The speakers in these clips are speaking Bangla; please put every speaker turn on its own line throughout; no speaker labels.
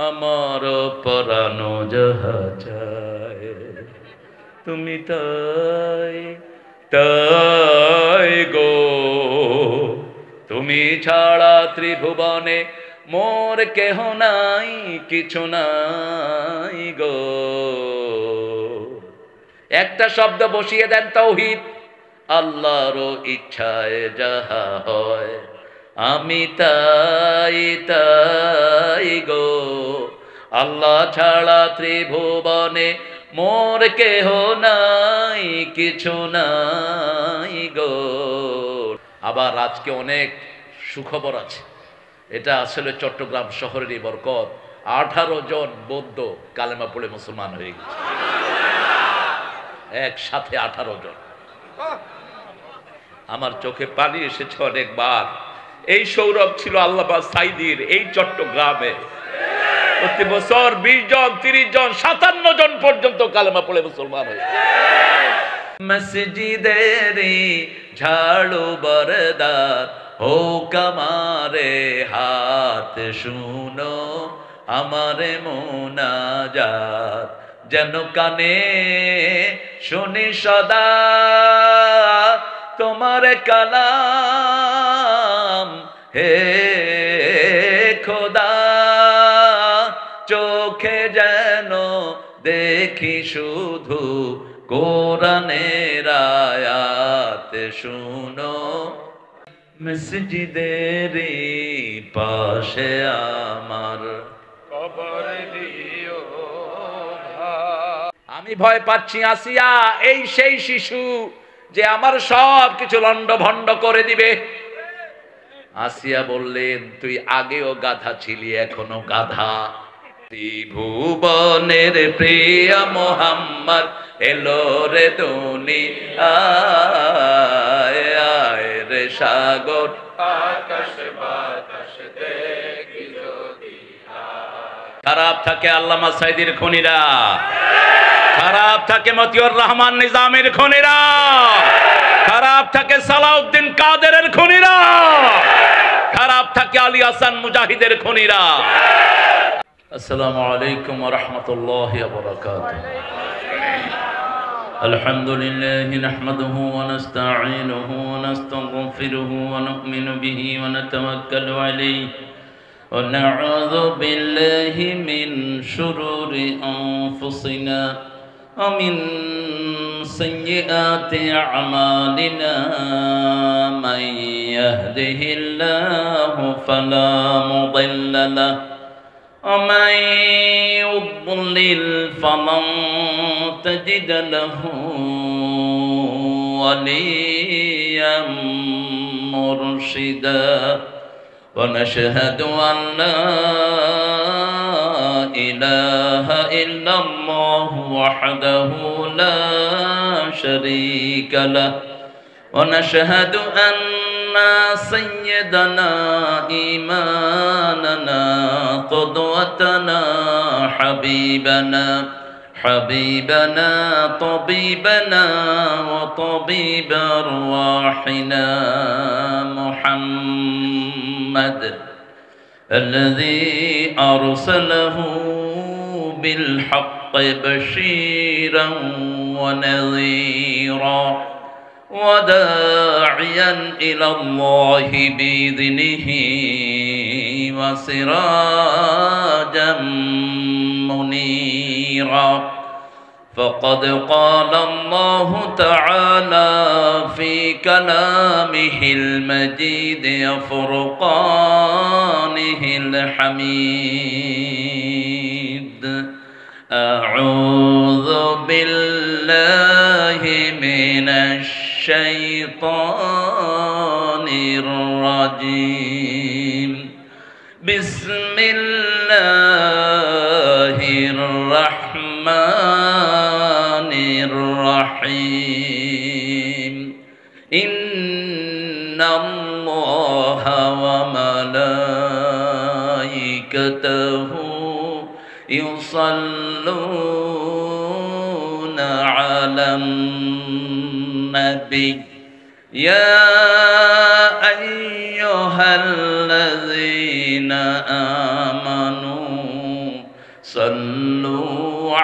আমার পরানো যাহা চায় তুমি তাই তাই গো, তুমি ছাড়া ত্রিভুবনে মোর কেহ নাই, কিছু নাই গো। একটা শব্দ বসিয়ে দেন তাওহীদ। আল্লাহর ইচ্ছায় যাহা হয় আমি তাই তাই গো, আল্লাহ ছাড়া ত্রিভুবনে মোর কেহ নাই, কিছু নাই গো। আবার আজকে অনেক সুখবর আছে। এটা আসলে চট্টগ্রাম শহরেরই বরকত। 18 জন বৌদ্ধ কালেমা পড়ে মুসলমান হয়ে গেছে, একসাথে 18 জন। আমার চোখে পানি এসেছে অনেকবার। এই সৌরভ ছিল আল্লামা সাইদির এই চট্টগ্রামে। প্রতি বছর 20 জন 30 জন 57 জন পর্যন্ত কালেমা পড়ে মুসলমান হয়ে। মসজিদেরি ঝাড়ু বরদার হোক আমারে হাত, শুনো আমারে মুনাজাত, যেন কানে শুনি সদা তোমার কালাম হে খোদা, চোখে যেন দেখি শুধু কোরআনের আয়াত, শুনো মসজিদের পাশে আমার কবর দিও। আমি ভয় পাচ্ছি আসিয়া এই সেই শিশু যে আমার সব কিছু লন্ড ভন্ড করে দিবে। আসিয়া বললেন, তুই আগেও গাধা ছিলি, এখনো গাধা। ত্রিভুবনের প্রিয় মোহাম্মদ এলো রে দুনিয়ায়, আয় রে সাগর আকাশ বাতাস দেখি যদি। খারাপ থাকে আল্লামা সাইদির খনিরা, খারাপ থাকে মতিউর রহমান নিজামের খনিরা, খারাপ থাকে সালাউদ্দিন কাদেরের খনিরা, খারাপ থাকে আলী হাসান মুজাহিদের খনিরা। আসসালামু আলাইকুম ওয়া রাহমাতুল্লাহি ওয়া বারাকাতুহু। আলহামদুলিল্লাহি নাহমাদুহু ওয়া নাস্তাঈনুহু ওয়া নাস্তাগফিরুহু ওয়া নু'মিনু বিহি ওয়া নাতাওয়াক্কালু আলাইহি ওয়া না'উযু বিল্লাহি মিন শুরুরি আনফুসিনা ওয়া মিন সাইয়্যাতি আ'মালিনা। মান ইয়াহদিহিল্লাহু ফালা মুদিল্লা লাহু ومن يضلل فلن تجد له وليا مرشدا ونشهد أن لا إله إلا الله وحده لا شريك له ونشهد أن سيدنا إيماننا قدوتنا حبيبنا طبيبنا وطبيب أرواحنا محمد الذي أرسله بالحق بشيرا ونذيرا وداعيا إلى الله بإذنه وسراجا منيرا. فقد قال الله تعالى في كلامه المجيد وفرقانه الحميد: أعوذ بالله من الشيطان الرجيم. بسم الله الرحمن الرحيم. إن الله وملائكته يصلون على النبي يا أيها الذين آمنوا সাল্লু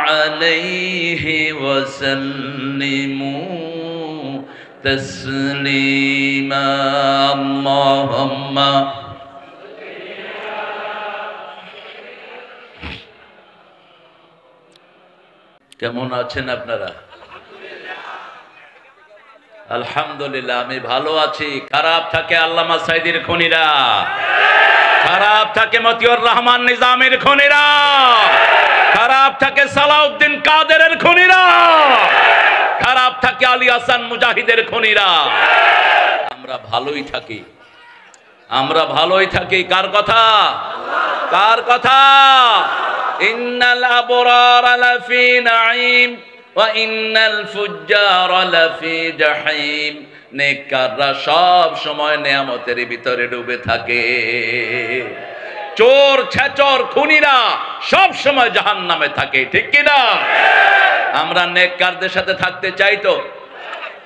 আলাইহি ওয়া সাল্লিমু তাসলিমা। আল্লাহুম্মা কেমন আছেন আপনারা? আলহামদুলিল্লাহ আমি ভালো আছি। খারাপ থাকে আল্লামা সাইদির খনিরা, খারাপ থাকে মতিউর রহমান নিজামের খনিরা, খারাপ থাকে সালাউদ্দিন কাদেরের খনিরা, খারাপ থাকে আলী হাসান মুজাহিদের খনিরা। আমরা ভালোই থাকি, আমরা ভালোই থাকি। কার কথা? কার কথা? ইন্নাল আবরারা লাফি নাঈম ওয়া ইন্নাল ফুজ্জারা লাফি জাহিম। নেককাররা সব সময় নিয়ামতের ভিতরে ডুবে থাকে, চোর ছেচর খুনিরা সব সময় জাহান্নামে থাকে, ঠিক কি না? আমরা নেককারদের সাথে থাকতে চাই তো?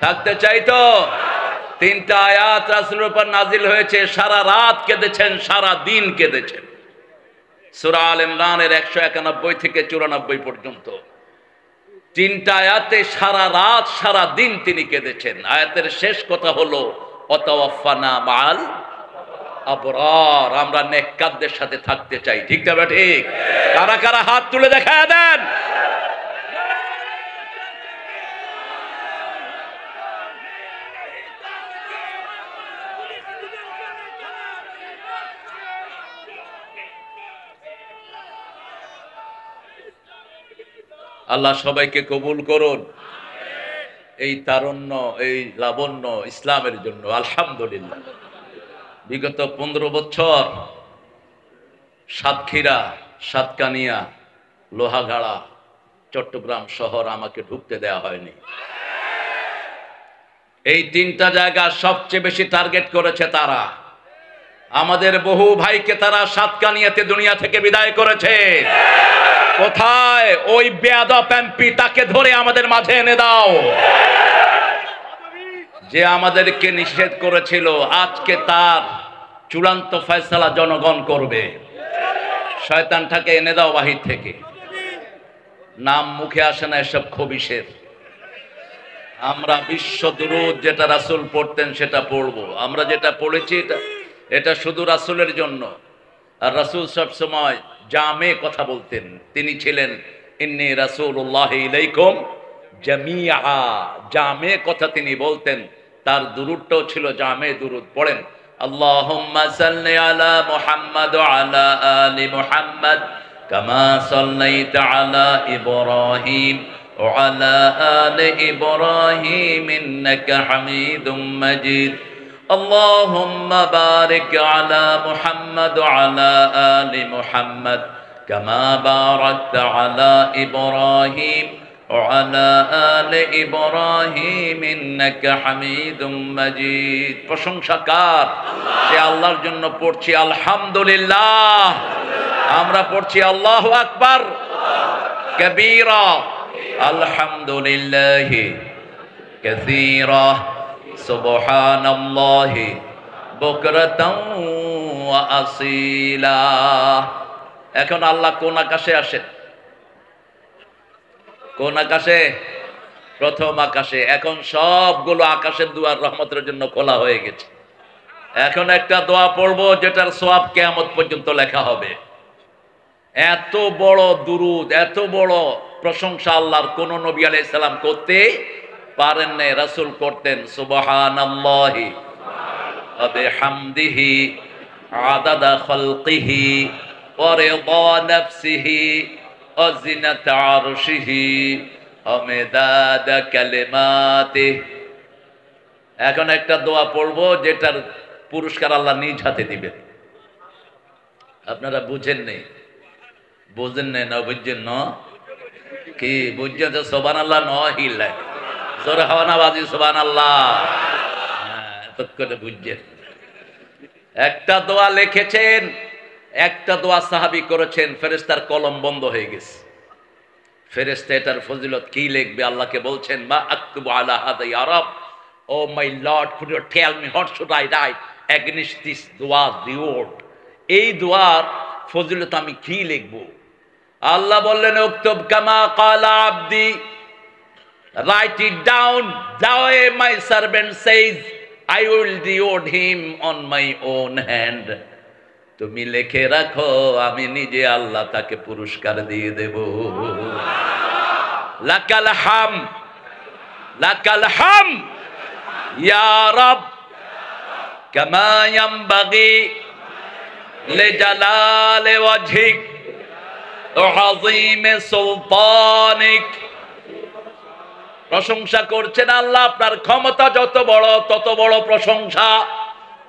থাকতে চাই তো? তিনটা আয়াত রাসূলের উপর নাজিল হয়েছে, সারা রাত কেঁদেছেন, সারা দিন কেঁদেছেন। সূরা আল ইমরানের 191 থেকে 94 পর্যন্ত তিনটা আয়াতে সারা রাত সারা দিন তিনি কেঁদেছেন। আয়াতের শেষ কথা হলো ওয়াতাওয়াফানা মাল আবরার, আমরা নেককারদের সাথে থাকতে চাই, ঠিক না? ঠিক। কারা কারা হাত তুলে দেখায় দেন? আল্লাহ সবাইকে কবুল করুন। এই তারুণ্য, এই লাবণ্য ইসলামের জন্য আলহামদুলিল্লাহ। বিগত 15 বছর সাতক্ষীরা, সাতকানিয়া, লোহাগাড়া, চট্টগ্রাম শহর আমাকে ঢুকতে দেয়া হয়নি। এই তিনটা জায়গা সবচেয়ে বেশি টার্গেট করেছে তারা। আমাদের বহু ভাইকে তারা সাতকানিয়াতে দুনিয়া থেকে বিদায় করেছে। কোথায় ওই বেয়াদব এমপি? তাকে ধরে আমাদের মাঝে এনে দাও, যে আমাদেরকে নিষেধ করেছিল। আজকে তার চূড়ান্ত ফয়সালা জনগণ করবে। শয়তানটাকে এনে দাও বাহির থেকে। নাম মুখে আসে না এসব খবিশের। আমরা বিশ্ব দুরূদ যেটা রাসূল পড়তেন সেটা পড়বো। আমরা যেটা পড়েছি এটা শুধু রাসূলের জন্য। আর রাসূল সব সময় জামে কথা বলতেন। তিনি ছিলেন ইন্নী রাসূলুল্লাহ ইলাইকুম জামিআ, জামে কথা তিনি বলতেন। তার দুরূদটাও ছিল জামে দুরূদ। পড়েন আল্লাহুম্মা সাল্লি আলা মুহাম্মাদ ওয়া আলা আলি মুহাম্মাদ কামা সাল্লাইতা আলা ইব্রাহিম ওয়া আলা আলি ইব্রাহিম ইন্নাকা হামিদুম মাজিদ। اللهم بارك على محمد وعلى آل محمد كما باركت على إبراهيم وعلى آل إبراهيم إنك حميد مجيد। প্রশংসা কার? সে আল্লাহর জন্য পড়ছি আলহামদুলিল্লাহ। আমরা পড়ছি আল্লাহু আকবার কবীরা, আলহামদুলিল্লাহি কাসীরা, সুবহানাল্লাহি বুকরাতাও ওয়া আসীলা। এখন আল্লাহ কোন আকাশে আসেন? কোন আকাশে? প্রথম আকাশে। এখন সবগুলো আকাশের দুয়ার রহমতের জন্য খোলা হয়ে গেছে। এখন একটা দোয়া পড়বো যেটার সওয়াব কিয়ামত পর্যন্ত লেখা হবে। এত বড় দুরূদ, এত বড় প্রশংসা আল্লাহর কোন নবী আলাইহিস সালাম করতে পারেন নাই, রাসূল করতেন। সুবহানাল্লাহি ওয়া বিহামদিহি আদাদা খালকিহি ওয়া রিদা নাফসিহি ওয়া জিনাতা আরশিহি ওয়া মিদাদা কালিমাতিহি। এখন একটা দোয়া পড়বো যেটার পুরস্কার আল্লাহ নিজ হাতে দিবেন। আপনারা বুঝেন নেই? বুঝেন নাই? না বুঝছেন? ন কি বুঝছেন? তো সুবহানাল্লাহ ন হিলা জোরে হওয়া না বাজি সুবহানাল্লাহ। বুঝছেন? একটা দোয়া লিখেছেন, একটা দোয়া সাহাবী করেছেন, ফেরেশতার কলম বন্ধ হয়ে গেছে। ফেরেশতা এটার ফজিলত কি লিখবে? আল্লাহকে বলছেন মা আকতুবু আলা হাদা ইয়া রাব, O my Lord, could you tell me what should I write against this dua's reward? এই দোয়ার ফজিলত আমি কি লিখব? আল্লাহ বললেন উক্তুব কামা ক্বালা আবদি, write it down the way my servant says, I will reward him on my own hand. তুমি লিখে রাখো, আমি নিজে আল্লাহ তাকে পুরস্কার দিয়ে দেব। লাকাল হাম, লাকাল হাম ইয়া রব কামা ইয়ানবাগি লিজালালি ওয়াজহিক ওয়া আযীমি সুলতানিক। প্রশংসা করছেন আল্লাহ, আপনার ক্ষমতা যত বড় তত বড় প্রশংসা।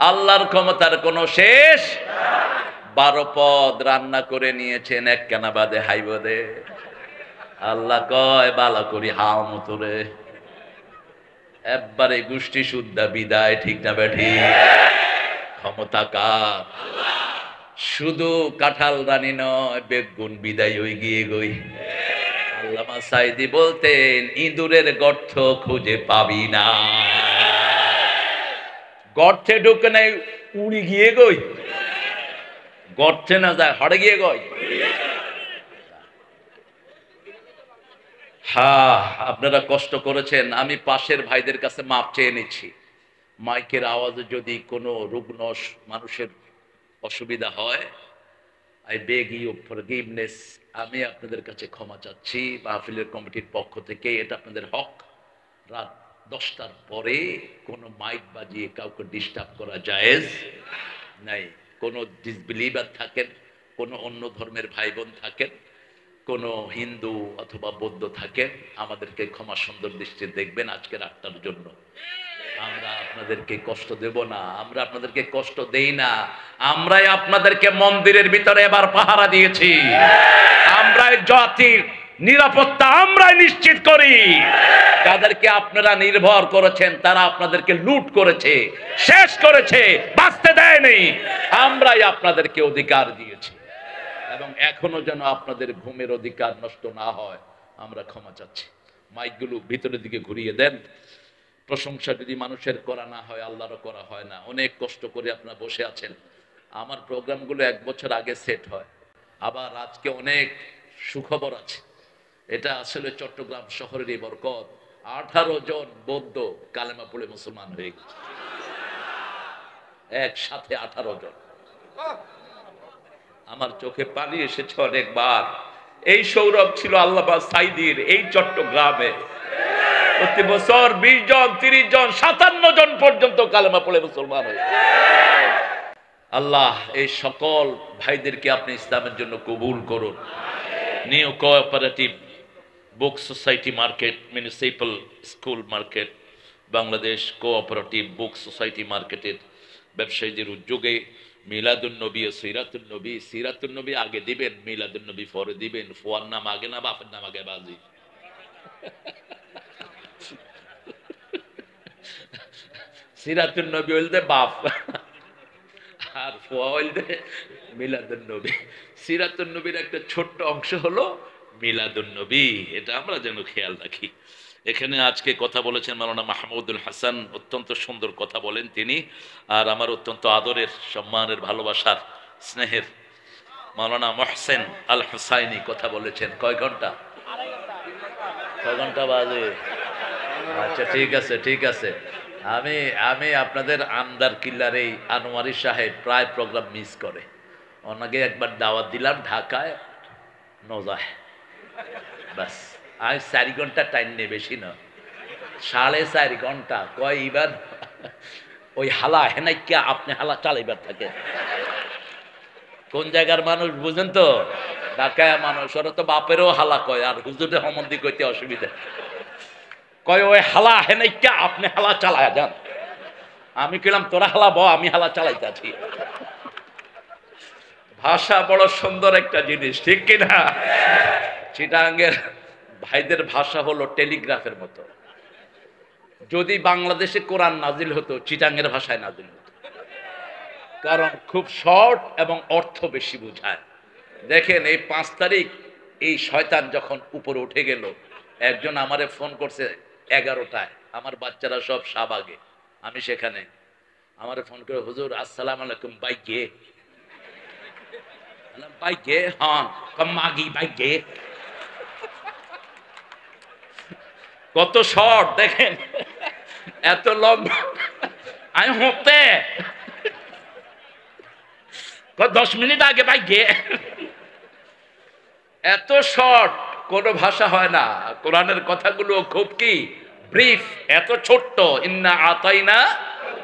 আল্লাহর ক্ষমতার কোনো শেষ। 12 পদ রান্না করে নিয়েছেন এক কানা বাদে হাইবদে। আল্লাহ কয় বালা করি হাও মতরে, একবারে গোষ্ঠী শুদ্ধা বিদায়, ঠিক না বেঠি? ক্ষমতা কার? শুধু কাঁঠাল রানী নয়, বেগুন বিদায় হয়ে গিয়ে গই। আল্লামা সাইদি বলতেন ইঁদুরের গর্ত খুঁজে পাবি না, গর্তে ঢুকে নাই উড়ি গিয়ে গই, গর্তে না যায় হড়ে গিয়ে গই। হ্যাঁ, আপনারা কষ্ট করেছেন, আমি পাশের ভাইদের কাছে মাপ চেয়ে নিচ্ছি। মাইকের আওয়াজে যদি কোনো রুগ্ন মানুষের অসুবিধা হয়, আই বেগ ইউ ফরগিভনেস, আমি আপনাদের কাছে ক্ষমা চাচ্ছি মাহফিলের কমিটির পক্ষ থেকে। এটা আপনাদের হক। রাত 10টার পরে কোনো মাইক বাজিয়ে কাউকে ডিস্টার্ব করা জায়েজ নাই। কোনো ডিসবিলিভার থাকেন, কোনো অন্য ধর্মের ভাই বোন থাকেন, কোনো হিন্দু অথবা বৌদ্ধ থাকেন, আমাদেরকে ক্ষমা সুন্দর দৃষ্টিতে দেখবেন। আজকের 8টার জন্য আমরা আপনাদেরকে কষ্ট দেব না, আমরা আপনাদেরকে কষ্ট দেই না। আমরাই আপনাদেরকে মন্দিরের ভিতরে এবার পাহারা দিয়েছি, আমরাই জাতির নিরাপত্তা আমরাই নিশ্চিত করি। যাদেরকে আপনারা নির্ভর করেছেন তারা আপনাদেরকে লুট করেছে, শেষ করেছে, বাঁচতে দেয়নি। আমরাই আপনাদেরকে অধিকার দিয়েছি এবং এখনো যেন আপনাদের ঘুমের অধিকার নষ্ট না হয় আমরা ক্ষমা চাচ্ছি। মাইকগুলো ভিতরের দিকে ঘুরিয়ে দেন। প্রশংসা যদি মানুষের করা না হয়, আল্লাহরও করা হয় না। অনেক কষ্ট করে আপনারা বসে আছেন। আমার প্রোগ্রামগুলো 1 বছর আগে সেট হয়। আবার আজকে অনেক সুখবর আছে। এটা আসলে চট্টগ্রাম শহরেরই বরকত। 18 জন বৌদ্ধ কালেমা পড়ে মুসলমান হয়ে গেছে একসাথে, 18 জন। আমার চোখে পানি এসেছে অনেকবার। এই সৌরভ ছিল আল্লামা সাইদির এই চট্টগ্রামে। প্রতি বছর 20 জন, 30 জন, 57 জন পর্যন্ত কালেমা পড়ে মুসলমান হয়ে। আল্লাহ এই সকল ভাইদেরকে আপনি ইসলামের জন্য কবুল করুন। New cooperative book society market, municipal school market, Bangladesh cooperative book society মার্কেটের ব্যবসায়ীদের উদ্যোগে মিলাদুন্নবী ও সিরাতুন্নবী, সিরাতুন্নবী আগে দিবেন, মিলাদুন্নবী পরে দিবেন। ফুয়ার নাম আগে না বাপের নাম আগে বাজি? সিরাতুন্নবী হইলে বাপ আর ফুয়া হইলে মিলাদুন্নবী। সিরাতুন্নবীর একটা ছোট্ট অংশ হলো মিলাদুন্নবী। এটা আমরা যেন খেয়াল রাখি। এখানে আজকে কথা বলেছেন মাওলানা মাহমুদুল হাসান, অত্যন্ত সুন্দর কথা বলেন তিনি। আর আমার অত্যন্ত আদরের, সম্মানের, ভালোবাসার, স্নেহের মাওলানা মহসেন আল হুসাইনি কথা বলেছেন। কয় ঘন্টা? কয় ঘন্টা বাজে? আচ্ছা, ঠিক আছে, ঠিক আছে। আমি আপনাদের আন্দার কিল্লার এই আনোয়ারি সাহেব প্রায় প্রোগ্রাম মিস করে। ওনাকে একবার দাওয়াত দিলাম ঢাকায়, নজায় বাস। আমি 4 ঘন্টা টাইম নেই, বেশি না, 4.5 ঘন্টা। কয় এবার ওই হালা হেনাইকে আপনি হালা চালাইবার থাকে। কোন জায়গার মানুষ বুঝেন তো? ঢাকায় মানুষ, ওরা তো বাপেরও হালা কয়, আর হুজুরে হমন্দি কইতে অসুবিধা। কয় ওই হালা হেনাইকে আপনি হালা চালায় যান। আমি কইলাম তোরা হালা ব, আমি হালা চালাইতে আছি। ভাষা বড় সুন্দর একটা জিনিস, ঠিক কিনা? চিটাঙ্গের ভাইদের ভাষা হলো টেলিগ্রাফের মতো। যদি বাংলাদেশে কোরআন নাজিল হতো, চিটাঙ্গের ভাষায় নাজিল হতো, কারণ খুব শর্ট এবং অর্থ বেশি বোঝায়। দেখেন এই 5 তারিখ এই শয়তান যখন উপরে উঠে গেল, একজন আমারে ফোন করছে 11টায়, আমার বাচ্চারা সব শাহবাগে, আমি সেখানে। আমারে ফোন করে, হুজুর আসসালামু আলাইকুম, বাইকে ভাই গে হন মাগি ভাই গে, কত শর্ট দেখেন, এত লম্বা। আমি হতে 10 মিনিট আগে ভাই গে, এত শর্ট কোন ভাষা হয় না। কোরআনের কথাগুলো খুব কি ব্রিফ, এত ছোট্ট। ইন্না আতাইনা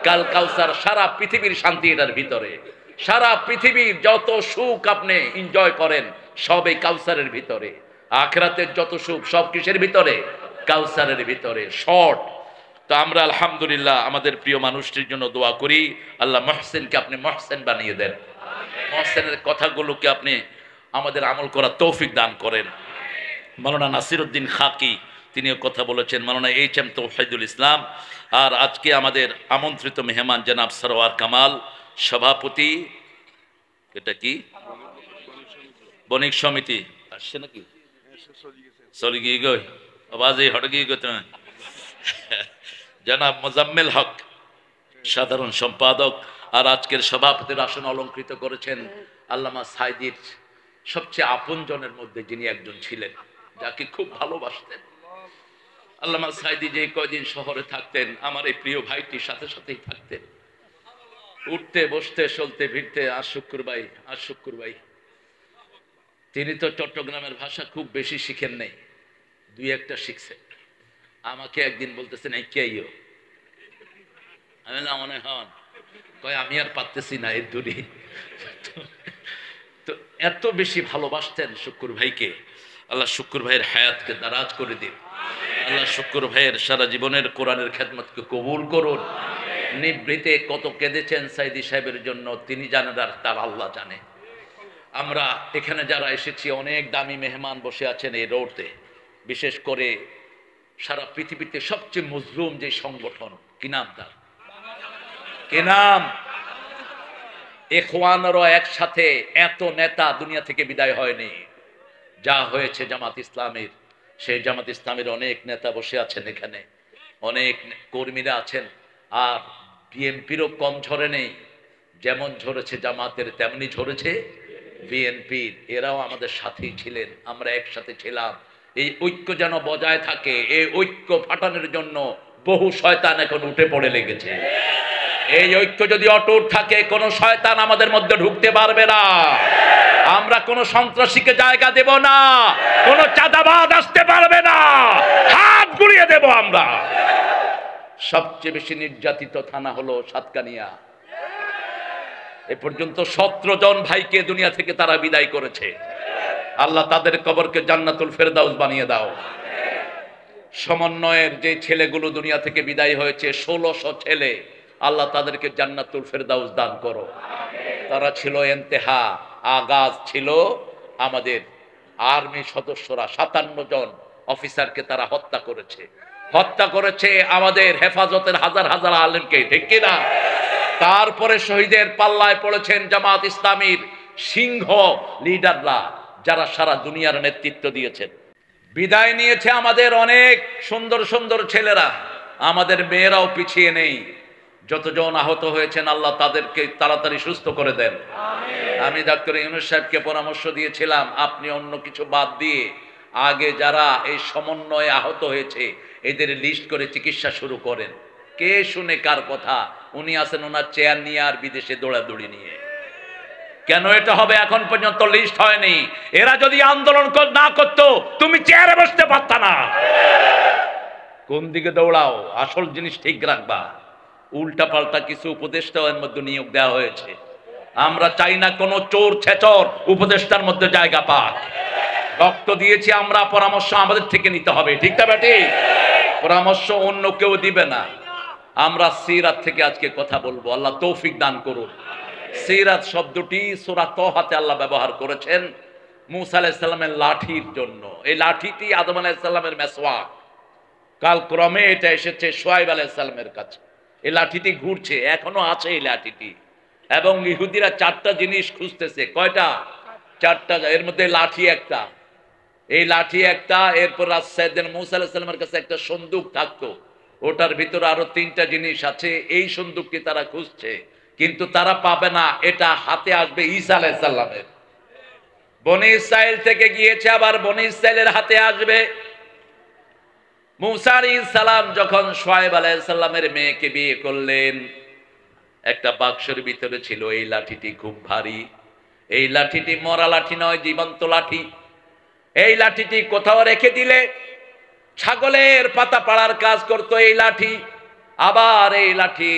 কাল কাউসার, সারা পৃথিবীর শান্তি এটার ভিতরে, সারা পৃথিবীর যত সুখ আপনি এনজয় করেন সব এই কাউসারের ভিতরে। আখিরাতের যত সুখ সব কিসের ভিতরে? কাউসারের ভিতরে। শর্ট। তো আমরা আলহামদুলিল্লাহ আমাদের প্রিয় মানুষটির জন্য দোয়া করি, আল্লাহ মহসিনকে আপনি মহসেন বানিয়ে দেন, মহসেনের কথাগুলোকে আপনি আমাদের আমল করার তৌফিক দান করেন। মাওলানা নাসিরউদ্দিন খাকি তিনিও কথা বলেছেন, মাওলানা এইচ.এম. তৌহিদুল ইসলাম। আর আজকে আমাদের আমন্ত্রিত মেহমান জনাব সরওয়ার কামাল, সভাপতি, এটা কি বণিক সমিতি আসছে নাকি? চলে গিয়ে গই আওয়াজ এই হটে গিয়ে তুমি। জনাব মোজাম্মেল হক, সাধারণ সম্পাদক। আর আজকের সভাপতির আসন অলঙ্কৃত করেছেন আল্লামা সাইদির সবচেয়ে আপনজনের মধ্যে যিনি একজন ছিলেন, যাকে খুব ভালোবাসতেন। আল্লামা সাইদি যে কয়দিন শহরে থাকতেন, আমার এই প্রিয় ভাইটির সাথে সাথেই থাকতেন, উঠতে বসতে চলতে ফিরতে। আর শুক্কুর ভাই তিনি তো চট্টগ্রামের ভাষা খুব বেশি শিখেন নাই, 2-1টা শিখছেন। আমাকে একদিন বলতেছেন এই কে আইও, আমি না মনে হন কয় আমি আর পারতেছি না এর দূরে। তো এত বেশি ভালোবাসতেন শুক্কুর ভাইকে। আল্লাহ শুক্কুর ভাইয়ের হায়াতকে দারাজ করে দিন। আল্লাহ শুক্কুর ভাইয়ের সারা জীবনের কোরআনের খেদমতকে কবুল করুন। নিবৃতে কত কেঁদেছেন সাইদি সাহেবের জন্য তিনি জানেন, আর তার আল্লাহ জানে। আমরা এখানে যারা এসেছি অনেক দামি মেহমান বসে আছেন এই রোডে, বিশেষ করে সারা পৃথিবীতে সবচেয়ে মজলুম যে সংগঠন, কি নাম তার, কি নাম? ইখওয়ানেরও একসাথে এত নেতা দুনিয়া থেকে বিদায় হয়নি যা হয়েছে জামাত ইসলামের। সেই জামাত ইসলামের অনেক নেতা বসে আছেন এখানে, অনেক কর্মীরা আছেন। আর বিএনপিরও কম ঝরে নেই, যেমন ঝরেছে জামাতের তেমনি ঝরেছে বিএনপির। এরাও আমাদের সাথেই ছিলেন, আমরা একসাথে ছিলাম। এই ঐক্য যেন বজায় থাকে, এই ঐক্য ফাটানোর জন্য বহু শয়তান এখন উঠে পড়ে লেগেছে। এই ঐক্য যদি অটুট থাকে, কোন শয়তান আমাদের মধ্যে ঢুকতে পারবে না। আমরা কোন সন্ত্রাসীকে জায়গা দেব না, কোন চাঁদাবাজ আসতে পারবে না, হাত গুড়িয়ে দেব আমরা। সবচেয়ে বেশি নির্যাতিত থানা হলো সাতকানিয়া। এ পর্যন্ত 17 জন ভাইকে দুনিয়া থেকে তারা বিদায় করেছে। আল্লাহ তাদের কবরকে জান্নাতুল ফেরদাউস বানিয়ে দাও। সমন্বয়ের যে ছেলেগুলো দুনিয়া থেকে বিদায় হয়েছে, 1600 ছেলে, আল্লাহ তাদেরকে জান্নাতুল ফেরদাউস দান করো। তারা ছিল ইন্তেহা, আগাজ ছিল আমাদের আর্মি সদস্যরা। 57 জন অফিসারকে তারা হত্যা করেছে আমাদের হেফাজতের হাজার হাজার আলেমকে, ঠিক কিনা? তারপরে শহীদের পাল্লায় পড়েছেন জামাত ইসলামীর সিংহ লিডাররা, যারা সারা দুনিয়ার নেতৃত্ব দিয়েছেন। বিদায় নিয়েছে আমাদের অনেক সুন্দর সুন্দর ছেলেরা, আমাদের মেয়েরাও পিছিয়ে নেই। যতজন আহত হয়েছেন আল্লাহ তাদেরকে তাড়াতাড়ি সুস্থ করে দেন। আমি ডাক্তার ইউনূস সাহেবকে পরামর্শ দিয়েছিলাম, আপনি অন্য কিছু বাদ দিয়ে আগে যারা এই সমন্বয়ে আহত হয়েছে এদের লিস্ট করে চিকিৎসা শুরু করেন। কে শুনে কার কথা? উনি আছেন ওনার চেয়ার নিয়ে আর বিদেশে দৌড়াদৌড়ি নিয়ে। কেন এটা হবে? এখন পর্যন্ত লিস্ট হয়নি। এরা যদি আন্দোলন না করতো তুমি চেয়ারে বসতে পারতা না। কোন দিকে দৌড়াও? আসল জিনিস ঠিক রাখবা। উল্টা পাল্টা কিছু উপদেষ্টাও এর মধ্যে নিয়োগ দেওয়া হয়েছে। আমরা চাই না কোনো চোর ছেচর উপদেষ্টার মধ্যে জায়গা পাক। রক্ত দিয়েছি আমরা, পরামর্শ আমাদের থেকে নিতে হবে, ঠিক না বেটি? পরামর্শ অন্য কেউ দিবে না। আমরা সিরাত থেকে আজকে কথা বলবো, আল্লাহ তৌফিক দান করুন। সিরাত শব্দটি সূরা তাহাতে আল্লাহ ব্যবহার করেছেন মূসা আলাইহিস সালামের লাঠির জন্য। এই লাঠিটি আদম আলাইহিস সালামের মেসওয়াক, কালক্রমে এটা এসেছে শুআয়ব আলাইহিস সালামের কাছে। এই লাঠিটি ঘুরছে, এখনো আছে এই লাঠিটি, এবং ইহুদিরা 4টা জিনিস খুঁজতেছে। কয়টা? 4টা। এর মধ্যে লাঠি একটা, এই লাঠি একটা। এরপর সাইয়েদনা মূসা আলাইহিস সালামের কাছে একটা সন্দুক থাকতো, ওটার ভিতরে আরো 3টা জিনিস আছে। এই সন্দুকটি তারা খুঁজছে, কিন্তু তারা পাবে না। এটা হাতে আসবে ঈসা আলাইহিস সালামের। বনি ইসরাইল থেকে গিয়েছে, আবার বনি ইসরাইলের হাতে আসবে। মুসা আলাইহিস সালাম যখন শুআয়ব আলাইহিস সালামের মেয়েকে বিয়ে করলেন, একটা বাক্সের ভিতরে ছিল এই লাঠিটি, খুব ভারী। এই লাঠিটি মরা লাঠি নয়, জীবন্ত লাঠি। এই লাঠিটি কোথাও রেখে দিলে ছাগলের পাতা পাড়ার কাজ করতো এই লাঠি। আবার এই লাঠি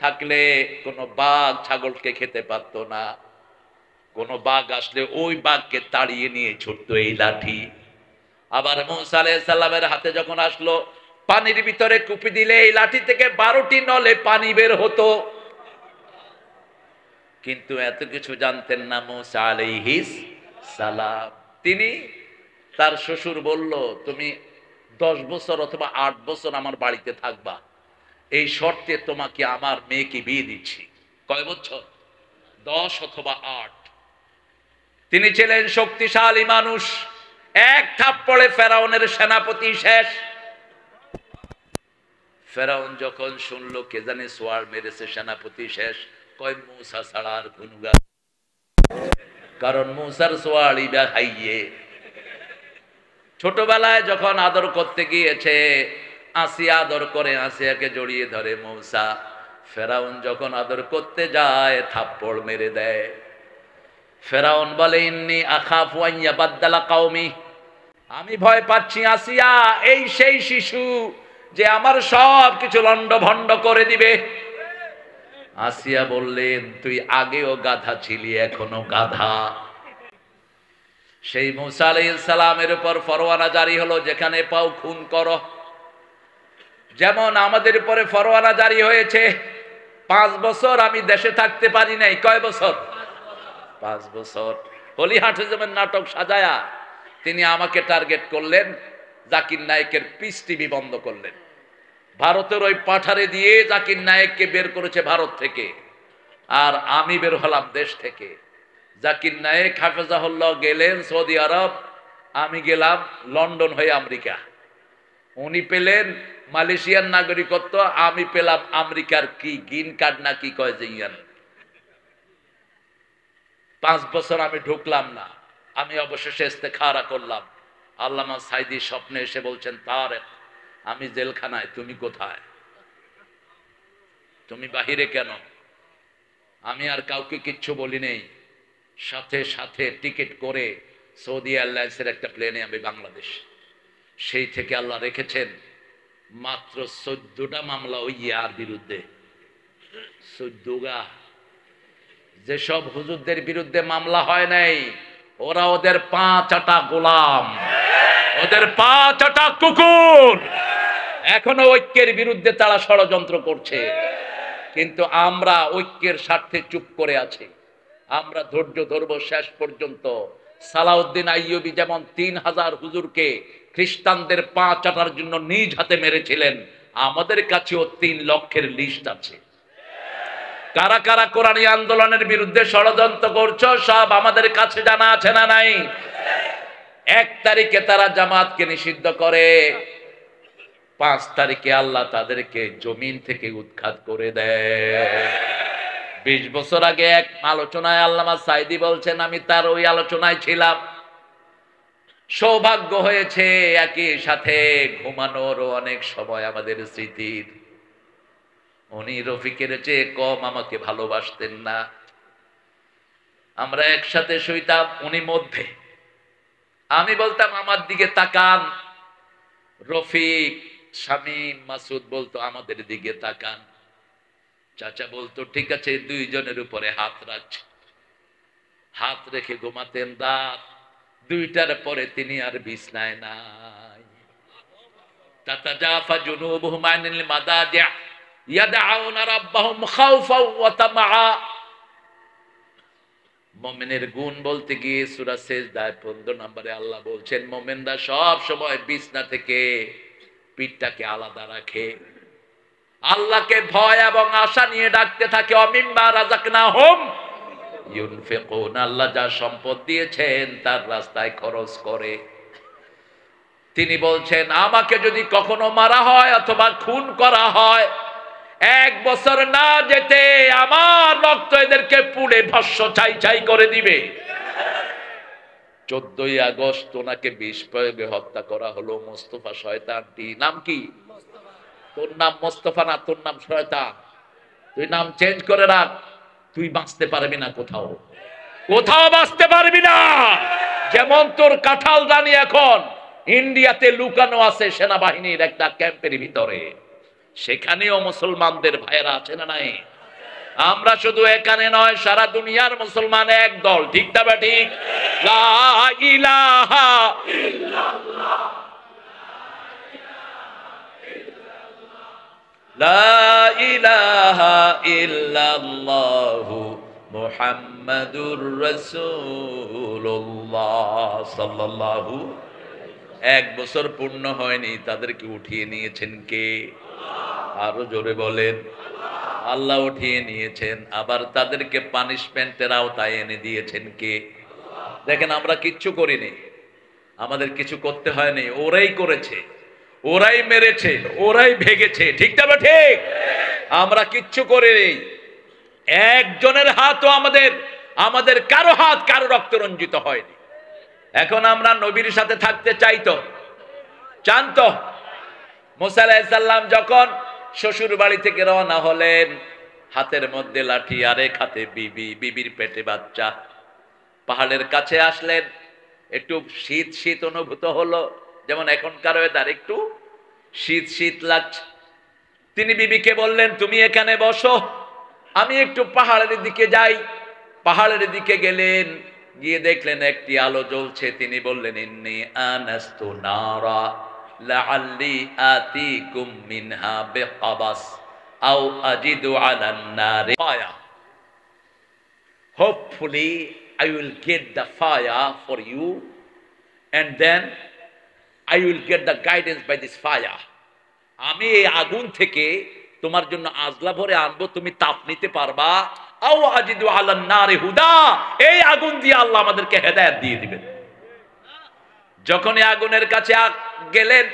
থাকলে কোনো বাঘ ছাগলকে খেতে পারতো না। কোনো বাঘ আসলে ওই বাঘকে তাড়িয়ে নিয়ে ছুটতো এই লাঠি। আবার মুসা আলাইহিস সালামের হাতে যখন আসলো, পানির ভিতরে কুপি দিলে এই লাঠি থেকে 12টি নলে পানি বের হতো। কিন্তু এত কিছু জানতেন না মুসা আলাইহিস সালাম। তিনি, তার শ্বশুর বলল, তুমি 10 বছর অথবা 8 বছর আমার বাড়িতে থাকবা, এই শর্তে তোমাকে আমার মেয়েকে বিয়ে দিচ্ছি। কয় বছর? 10 অথবা 8। তিনি ছিলেন শক্তিশালী মানুষ। এক থাপ্পড়ে ফেরাউনের সেনাপতি শেষ। ফেরাউন যখন শুনলো কে জানে সোয়ার মেরেছে, সেনাপতি শেষ, কয় মুসা ছাড়া আর কোন গাছ, কারণ মুসার সোয়াড়ি হাইয়ে। ছোটবেলায় যখন আদর করতে গিয়েছে, আসিয়া আদর করে, আসিয়াকে জড়িয়ে ধরে মুসা। ফেরাউন যখন আদর করতে যায়, থাপ্পড় মেরে দেয়। ফেরাউন বলে, ইন্নী আখাফু আন ইয়াবাদদালা কওমি, আমি ভয় পাচ্ছি আসিয়া এই সেই শিশু যে আমার সব কিছু লন্ডভন্ড করে দিবে। আসিয়া বললেন, তুই আগেও গাধা ছিলি, এখনো গাধা। সেই মুসা আলাইহিস সালামের উপর ফরমানা জারি হলো, যেখানে পাও খুন করো। যেমন আমাদের উপরে ফরমানা জারি হয়েছে। 5 বছর আমি দেশে থাকতে পারি নাই। কয় বছর? 5 বছর। হলিহাটে যেমন নাটক সাজায়া তিনি আমাকে টার্গেট করলেন, জাকির নায়েকের পিস টিভি বন্ধ করলেন। ভারতের ওই পাঠারে দিয়ে জাকির নায়েককে বের করেছে ভারত থেকে, আর আমি বের হলাম দেশ থেকে। জাকির নায়েক হাফেজাহুল্লাহ গেলেন সৌদি আরব, আমি গেলাম লন্ডন হয়ে আমেরিকা। উনি পেলেন মালয়েশিয়ার নাগরিকত্ব, আমি পেলাম আমেরিকার কি গ্রিন কার্ড না কি কয় যে ইয়ান। 5 বছর আমি ঢুকলাম না। আমি অবশেষে ইস্তেখারা করলাম। আল্লামা সাইদি স্বপ্নে এসে বলছেন, তারেক আমি জেলখানায়, তুমি কোথায়? তুমি বাহিরে কেন? আমি আর কাউকে কিচ্ছু বলি নেই। সাথে সাথে টিকিট করে সৌদি এয়ারলাইন্সের একটা প্লেনে আমি বাংলাদেশ। সেই থেকে আল্লাহ রেখেছেন মাত্র 14টা মামলা ওই ইয়ার বিরুদ্ধে। 14গা। যেসব হুজুরদের বিরুদ্ধে মামলা হয় নাই, ওরা ওদের 5 আটা গোলাম, ওদের 5 আটা কুকুর। এখনো ঐক্যের বিরুদ্ধে তারা ষড়যন্ত্র করছে, কিন্তু আমরা ঐক্যের স্বার্থে চুপ করে আছি। আমরা ধৈর্য ধরব শেষ পর্যন্ত। সালাউদ্দিন আইয়ুবী যেমন 3000 হুজুরকে খ্রিস্টানদের 5 আটার জন্য নিজ হাতে মেরেছিলেন, আমাদের কাছেও 3 লক্ষের লিস্ট আছে। কারা কারা কোরআনী আন্দোলনের বিরুদ্ধে ষড়যন্ত্র করছো সব আমাদের কাছে জানা আছে না নাই? 1 তারিখে তারা জামাতকে নিষিদ্ধ করে, 5 তারিখে আল্লাহ তাদেরকে জমিন থেকে উৎখাত করে দেয়। 20 বছর আগে এক আলোচনায় আল্লামা সাইদি বলছেন, আমি তার ওই আলোচনায় ছিলাম। সৌভাগ্য হয়েছে একই সাথে ঘুমানোর অনেক সময় আমাদের স্মৃতির। উনি রফিকের চেয়ে কম আমাকে ভালোবাসতেন না। আমরা একসাথে শুইতাম, উনি মধ্যে। আমি বলতাম আমার দিকে তাকান। রফিক, শামীম, মাসুদ বলতো আমাদের দিকে তাকান। চাচা বলতো ঠিক আছে, 2 জনের উপরে হাত রাখছে। হাত রেখে ঘুমাতেন। রাত 2টার পরে তিনি আর বিছনায় নাই। তাতাজাফা জুনুবুহুম আনিল মাদাজি' ইয়াদউনা রাব্বাহুম খাওফাও ওয়া তামআ। মুমিনের গুণ বলতে গিয়ে সূরা সেজদায় 15 নম্বরে আল্লাহ বলছেন, মুমিনরা সব সময় বিছনা থেকে পিঠটাকে আলাদা রাখে, আল্লাহকে ভয় এবং আশা নিয়ে ডাকতে থাকে। অমিম্মা রাযাকনাহুম ইউনফিকুন, আল্লাহ যা সম্পদ দিয়েছেন তার রাস্তায় খরচ করে। তিনি বলছেন, আমাকে যদি কখনো মারা হয় অথবা খুন করা হয়, 1 বছর না যেতে আমার রক্ত এদেরকে পুড়ে ভস্ম ছাই ছাই করে দিবে। 14ই আগস্ট ওনাকে বিষ প্রয়োগে হত্যা করা হলো। মোস্তফা শয়তানটি নাম কি? তোর নাম মোস্তফা না, তোর নাম শয়তান। তুই নাম চেঞ্জ করে রাখ, তুই বাঁচতে পারবি না, কোথাও কোথাও বাঁচতে পারবি না। যেমন তোর কাঁঠাল রানী এখন ইন্ডিয়াতে লুকানো আছে সেনাবাহিনীর একটা ক্যাম্পের ভিতরে, সেখানেও মুসলমানদের ভাইয়েরা আছে না নাই? আমরা শুধু এখানে নয়, সারা দুনিয়ার মুসলমান এক দল, ঠিক না ঠিক? লা ইলাহা ইল্লাল্লাহ, লা ইলাহা ইল্লাল্লাহু মুহাম্মাদুর রাসূলুল্লাহ সাল্লাল্লাহু। 1 বছর পূর্ণ হয়নি, তাদেরকে উঠিয়ে নিয়েছেন কে? আরো জোরে বলেন। আল্লাহ উঠিয়ে নিয়েছেন। আবার তাদেরকে পানিশমেন্টের আওতায় এনে দিয়েছেন কে? দেখেন, আমরা কিচ্ছু করিনি, আমাদের কিছু করতে হয়নি, ওরাই করেছে, ওরাই মেরেছে, ওরাই ভেগেছে, ঠিক না ঠিক? আমরা কিচ্ছু করিনি। একজনের হাতও আমাদের কারো হাত কারো রক্ত রঞ্জিত হয়নি। এখন আমরা নবীর সাথে থাকতে চাই তো? চান তো? মুসা আলাইহিস সালাম যখন শ্বশুর বাড়ি থেকে রওনা হলেন, হাতের মধ্যে লাঠি, আরেক হাতে বিবির পেটে বাচ্চা। পাহাড়ের কাছে আসলেন, একটু শীত শীত অনুভূত হলো, যেমন এখনকার ওয়েদার, একটু শীত শীত লাগছে। তিনি বিবিকে বললেন, তুমি এখানে বসো, আমি একটু পাহাড়ের দিকে যাই। পাহাড়ের দিকে গেলেন, গিয়ে দেখলেন একটি আলো জ্বলছে। তিনি বললেন, ইন্নী আনাস্তু নারা লাআল্লি আতিকুম মিনহা বিকাবাস আও আজিদু আলান নারি ফায়া। Hopefully I will get the fire for you and then I will get the guidance by this fire. আমি এই আগুন থেকে তোমার জন্য আজলা ভরে আনবো, তুমি তাপ নিতে পারবা। আও আজিদু আলান নারি হুদা, এই আগুন দিয়ে আল্লাহ আমাদেরকে হেদায়েত দিয়ে দিবেন। যখন এই আগুনের কাছে গেলেন,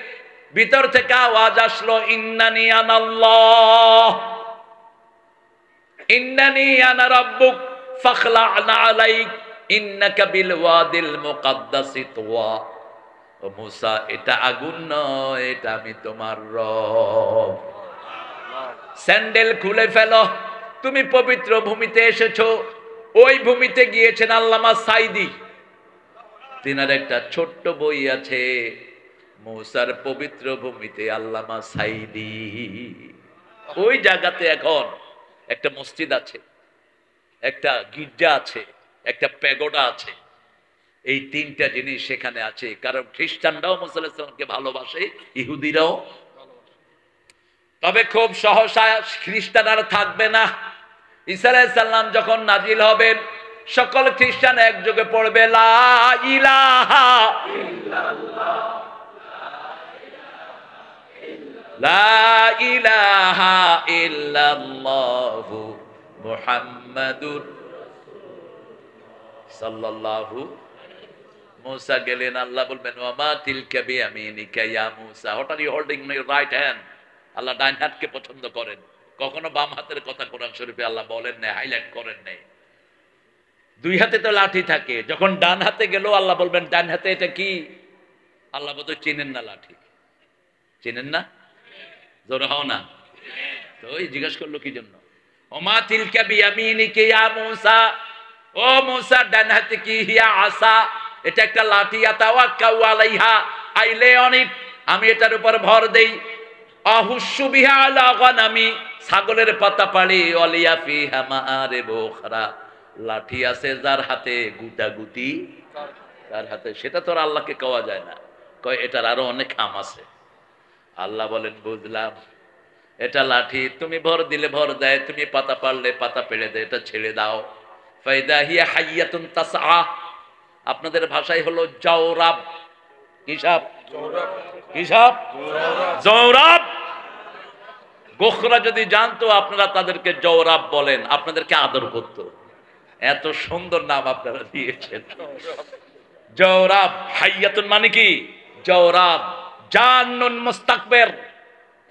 ভিতর থেকে আওয়াজ আসলো, ইন্নানি আনাল্লাহ, ইন্নানি আনা রাব্বুক ফাখলা'না আলাইক ইন্নাকা বিল ওয়াদিল মুকাদ্দাসি তুওয়া। ও মুসা, এটা আগুন নয়, এটা আমি তোমার রব। স্যান্ডেল খুলে ফেলো, তুমি পবিত্র ভূমিতে এসেছো। ওই ভূমিতে গিয়েছেন আল্লামা সাইদি, তিনার একটা ছোট্ট বই আছে, মুসার পবিত্র ভূমিতে আল্লামা সাইদি। ওই জায়গাতে এখন একটা মসজিদ আছে, একটা গির্জা আছে, একটা প্যাগোডা আছে। এই 3টা জিনিস সেখানে আছে, কারণ খ্রিস্টানরাও মুসা আলাইহিস সালামকে ভালোবাসে, ইহুদিরাও। তবে খুব সহসা খ্রিস্টান আর থাকবে না। ঈসা আলাইহিস সালাম যখন নাজিল হবেন, সকল খ্রিস্টান একযোগে পড়বে, লা ইলাহা ইল্লাল্লাহ, লা ইলাহা ইল্লাল্লাহু মুহাম্মাদুর সাল্লাল্লাহু। মুসা গেলেন, আল্লাহ বলবেন, ওয়া মা তিলকা বিয়ামিনিকা ইয়া মুসা, what are you holding in your right hand. আল্লাহ ডান হাতকে পছন্দ করেন, কখনো বাম হাতের কথা কোরআন শরীফে আল্লাহ বলেন না, হাইলাইট করেন নাই। 2 হাতে তো লাঠি থাকে, যখন ডান হাতে গেল আল্লাহ বলবেন ডান হাতে এটা কি? আল্লাহ বোধহয় চিনেন না লাঠি, চিনেন না, জোরে হও না। তো ওই জিজ্ঞাসা করলো কি জন্য, ওমা তিলকা বিয়ামিনিকা ইয়া মুসা, ও মুসা ডান হাতে কি? হিয়া আসা, এটা একটা লাঠি, আতাওয়াক্কাউ আলাইহা, আই লে অন ইট, আমি এটার উপর ভর দেই। আহুশু বিহা আলা গানামি, ছাগলের পাতা পাড়ি, ওয়ালিয়া ফিহা মাআরিবু উখরা, লাঠি আছে যার হাতে গুটাগুটি, তার হাতে, সেটা তো আর আল্লাহকে কওয়া যায় না, কয় এটার আরো অনেক কাম আছে। আল্লাহ বলেন, বুঝলাম, এটা লাঠি, তুমি ভর দিলে ভর দেয়, তুমি পাতা পারলে পাতা পেড়ে দেয়, এটা ছেড়ে দাও। ফাইদা হিয়া হাইয়াতুন তাসআ, আপনাদের ভাষায় হলো জাওরাব। কি সাপ? কি সাপ? জওরাব। গোখরা যদি জানতো আপনারা তাদেরকে জওরাব বলেন, আপনাদেরকে আদর করত। এত সুন্দর নাম আপনারা দিয়েছেন, জওরাব। হাইয়াতুন মানে কি? জওরাব। জান্নুন মুস্তাকবির,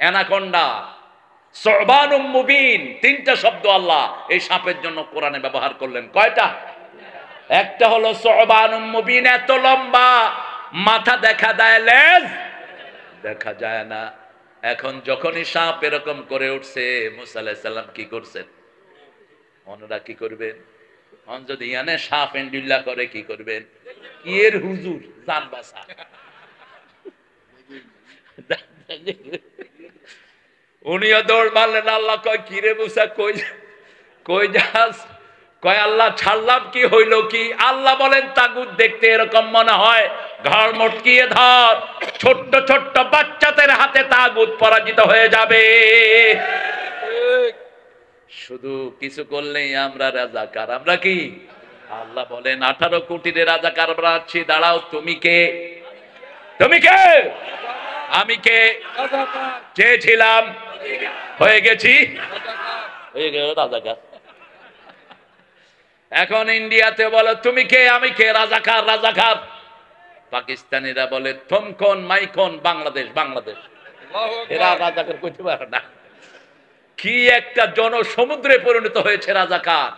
অ্যানাকোন্ডা। সুবানুম মুবিন, 3টা শব্দ আল্লাহ এই সাপের জন্য কোরআনে ব্যবহার করলেন। কয়টা? একটা হলো সুবানুম মুবিন, এত লম্বা, মাথা দেখা দেয়, লেজ দেখা যায় না। এখন যখনই সাপ এরকম করে উঠছে, মুসা আলাইহিস সালাম কি করছেন? ওনারা কি করবেন? যদি ইয়ানে সাপ এন্ডুল্লা করে কি করবেন? এর হুজুর জান বাসা। উনিও দৌড় মারলেন। আল্লাহ কয় কিরে মুসা, কই কই যাস? কয় আল্লাহ ছাড়লাম, কি হইল কি? আল্লাহ বলেন তাগুত দেখতে এরকম মনে হয়, ঘর মটকিয়ে ধর, ছোট্ট ছোট্ট বাচ্চাদের হাতে তাগুত পরাজিত হয়ে যাবে। শুধু কিছু করলেই আমরা রাজাকার। আমরা কি? আল্লাহ বলেন 18 কোটির রাজাকার বানাচ্ছি। দাঁড়াও, তুমি কে? তুমি কে? আমি কে? চেয়েছিলাম, হয়ে গেছি, হয়ে গেল রাজাকার। এখন ইন্ডিয়াতে বলো তুমি কে? আমি কে? রাজাকার, রাজাকার। পাকিস্তানিরা বলে থমকন মাইকন, বাংলাদেশ, বাংলাদেশ। এরা রাজাকার কইতে পারে না। কি একটা জনসমুদ্রে পরিণত হয়েছে রাজাকার।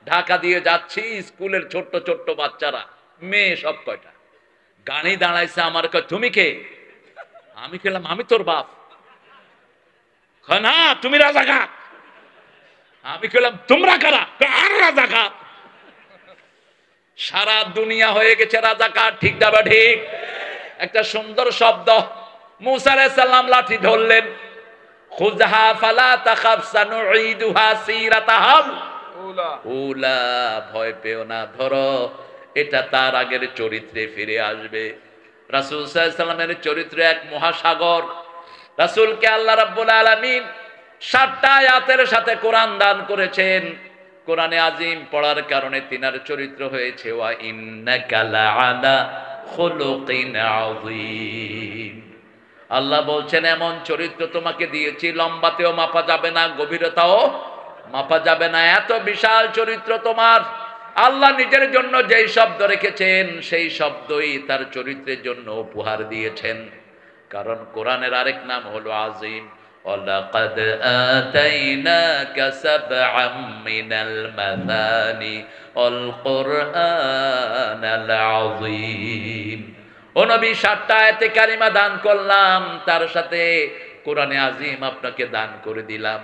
ঢাকা দিয়ে যাচ্ছি, স্কুলের ছোট্ট ছোট্ট বাচ্চারা, মেয়ে সব কয়টা, গাড়ি দাঁড়াইছে, আমার কয় তুমি কে? আমি খেলাম আমি তোর বাপ। না তুমি রাজাকার। আমি খেলাম তোমরা কারা? আর রাজাকার। সারা দুনিয়া হয়ে গেছে রাজাকার। ঠিক না বা ঠিক? একটা সুন্দর শব্দ। মুসা আলাইহিস সালাম লাঠি ধরলেন, খুযহা ফালা তাখাফ সানুঈদুহা সিরাতাহাল উলা, ভয় পেও না, ধরো, এটা তার আগের চরিত্রে ফিরে আসবে। রাসূল সাল্লাল্লাহু আলাইহি সাল্লামের চরিত্র এক মহাসাগর। রাসূলকে আল্লাহ রাব্বুল আলামিন 7টা আয়াতের সাথে কোরআন দান করেছেন। কোরআনে আজিম পড়ার কারণে তিনার চরিত্র হয়েছে ওয়া ইন্নাকা লাআলা খুলুকিন আযীম। আল্লাহ বলছেন এমন চরিত্র তোমাকে দিয়েছি, লম্বাতেও মাপা যাবে না, গভীরতাও মাপা যাবে না, এত বিশাল চরিত্র তোমার। আল্লাহ নিজের জন্য যেই শব্দ রেখেছেন সেই শব্দই তার চরিত্রের জন্য উপহার দিয়েছেন। কারণ কোরআনের আরেক নাম হলো আজিম। ওয়ালাকাদ আতাইনাকা সাবআম মিনাল মাসানি ওয়াল কুরআনাল আযীম। ও নবী, 7টা আয়াতে কারিমা দান করলাম, তার সাথে কোরআনে আজিম আপনাকে দান করে দিলাম।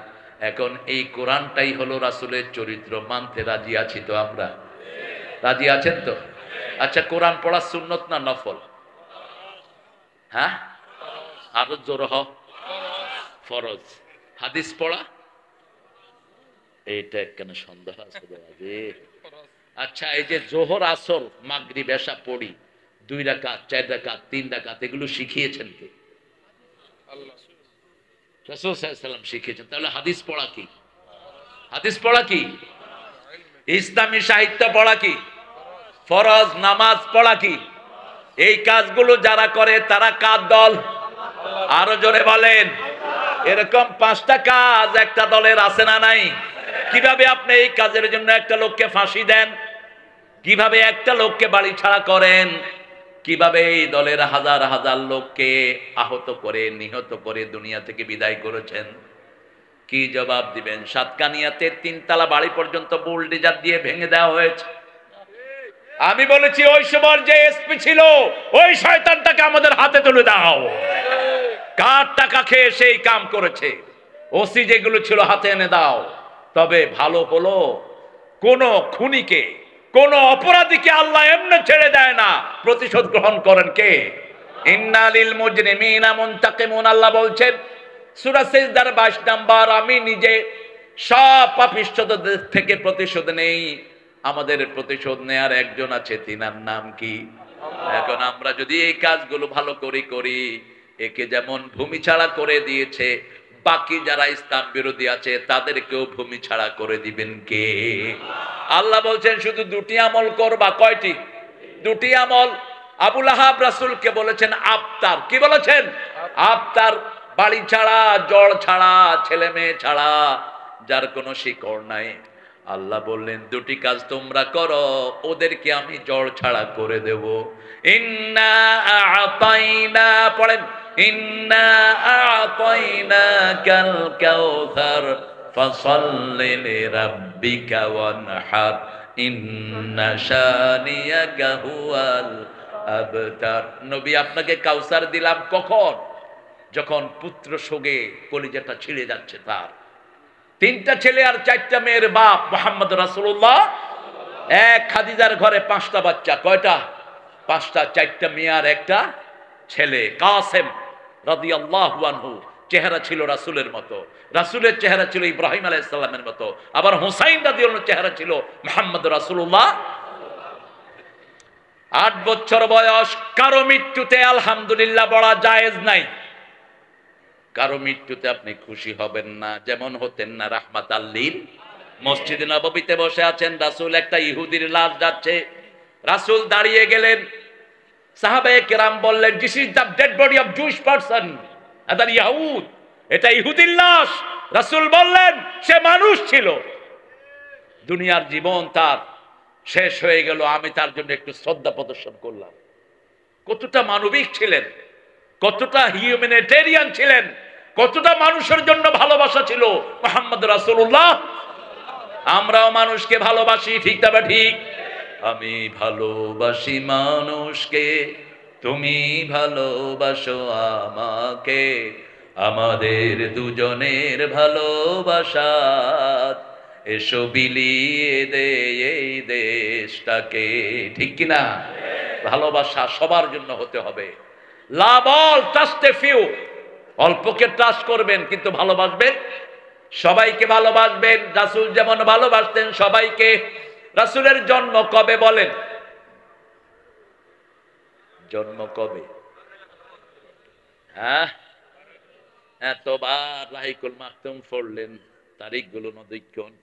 এখন এই কোরআনটাই হলো রাসূলের চরিত্র। মানতে রাজি আছি তো আমরা? রাজি আছেন তো? আচ্ছা, কোরআন পড়া সুন্নত না নফল? হ্যাঁ, আরো জোর হ। ফরজ। হাদিস পড়া এইটা কেন সন্দেহ আছে? আচ্ছা, এই যে জোহর আসর মাগরিব এশা পড়ি 2 রাকাত 4 রাকাত 3 রাকাত, এগুলো শিখিয়েছেন কে? আল্লাহ। রাসূল সাল্লাল্লাহু আলাইহি ওয়াসাল্লাম শিখিয়েছেন। তাহলে হাদিস পড়া কি? হাদিস পড়া কি? ইসলামী সাহিত্য পড়া কি? ফরজ। নামাজ পড়া কি? এই কাজগুলো যারা করে তারা কার দল? আরো জোরে বলেন। এরকম 5টা কাজ একটা দলের আছে না নাই? কিভাবে আপনি এই কাজের জন্য একটা লোককে ফাঁসি দেন? কিভাবে একটা লোককে বাড়ি ছাড়া করেন? কিভাবে এই দলের হাজার হাজার লোককে আহত করে, নিহত করে দুনিয়া থেকে বিদায় করেছেন? কি জবাব দিবেন? সাতকানিয়াতে 3 তলা বাড়ি পর্যন্ত বুলডোজার দিয়ে ভেঙে দেওয়া হয়েছে। আমি বলেছি ওই সময় যে এসপি ছিল ওই শয়তানটাকে আমাদের হাতে তুলে দাও। কার টাকা খেয়ে সেই কাম করেছে? ওসি যেগুলো ছিল হাতে এনে দাও। তবে ভালো হলো, কোন খুনিকে, কোন অপরাধীকে আল্লাহ এমনি ছেড়ে দেয় না, প্রতিশোধ গ্রহণ করেন কে? ইন্নালিল মুজরিমিনা মুনতাকিমুন। আল্লাহ বলছেন সূরা সিজদার 22 নাম্বার, আমি নিজে সব পাপিষ্ঠদের থেকে প্রতিশোধ নেই। আমাদের প্রতিশোধ নেয়ার একজন আছে, তিনার নাম কি? এখন আমরা যদি এই কাজগুলো ভালো করে করি, একে যেমন ভূমি ছাড়া করে দিয়েছে, বাকি যারা ইসলাম বিরোধী আছে তাদেরকেও ভূমি ছাড়া করে দিবেন কে? আল্লাহ বলছেন শুধু 2টি আমল করবা। কয়টি? 2টি আমল। আবু লাহাব রাসূলকে বলেছেন আফতার। কি বলেছেন? আফতার। বাড়ি ছাড়া, জড় ছাড়া, ছেলে মেয়ে ছাড়া, যার কোনো শিকড় নাই। আল্লাহ বললেন 2টি কাজ তোমরা করো, ওদেরকে আমি জড় ছাড়া করে দেব। ইন্না আ'তাইনা, পড়েন, ইন্না আ'তাইনাকাল কাউসার ফাসাল্লি লিরাব্বিকা ওয়ানহার ইন্না শানিয়াকা হুয়াল আবতার। নবী আপনাকে কাউসার দিলাম কখন? যখন পুত্র শোকে কলিজাটা ছিঁড়ে যাচ্ছে তার। 3টা ছেলে আর 4টা মেয়ের বাপ মুহাম্মদ রাসূলুল্লাহ। এক খাদিজার ঘরে 5টা বাচ্চা। কয়টা? 5টা। 4টা মেয়ে আর একটা ছেলে। কাসেম রাদিয়াল্লাহু আনহু চেহারা ছিল রাসূলের মতো, রাসূলের চেহারা ছিল ইব্রাহিম আলাইহিস সালামের মতো। আবার হুসাইন রাদিয়াল্লাহু চেহারা ছিল মুহাম্মদ রাসূলুল্লাহ। 8 বছর বয়স। কারো মৃত্যুতে আলহামদুলিল্লাহ বলা জায়েজ নাই। কারো মৃত্যুতে আপনি খুশি হবেন না, যেমন হতেন না রাহমাতাল লিল। মসজিদে নববীতে বসে আছেন, রাসূল একটা ইহুদির লাশ যাচ্ছে, রাসূল দাঁড়িয়ে গেলেন। সাহাবায়ে কেরাম বললেন, this is the dead body of Jewish person, other ইয়াহুদ। এটা ইহুদির লাশ। রাসূল বললেন, সে মানুষ ছিল, দুনিয়ার জীবন তার শেষ হয়ে গেল, আমি তার জন্য একটু শ্রদ্ধা প্রদর্শন করলাম। কতটা মানবিক ছিলেন, কতটা হিউম্যানিটেরিয়ান ছিলেন, কতটা মানুষের জন্য ভালোবাসা ছিল মুহাম্মদ রাসূলুল্লাহ। আমরাও মানুষকে ভালোবাসি, ঠিক তবে ঠিক। আমি ভালোবাসি মানুষকে, তুমি ভালোবাসো আমাকে, আমাদের দুজনের ভালোবাসা এসো বিলিয়ে দে এই দেশটাকে, ঠিক কিনা? ভালোবাসা সবার জন্য হতে হবে। Love all, trust a few. অল্পকে ট্রাস্ট করবেন কিন্তু ভালোবাসবেন সবাইকে, ভালোবাসবেন রাসূল যেমন ভালোবাসতেন সবাইকে। রাসূলের জন্ম কবে বলেন? জন্ম কবে? হ্যাঁ, এতবার রাহিকুল মাকতুম পড়লেন, তারিখগুলো নদীক্ষণ।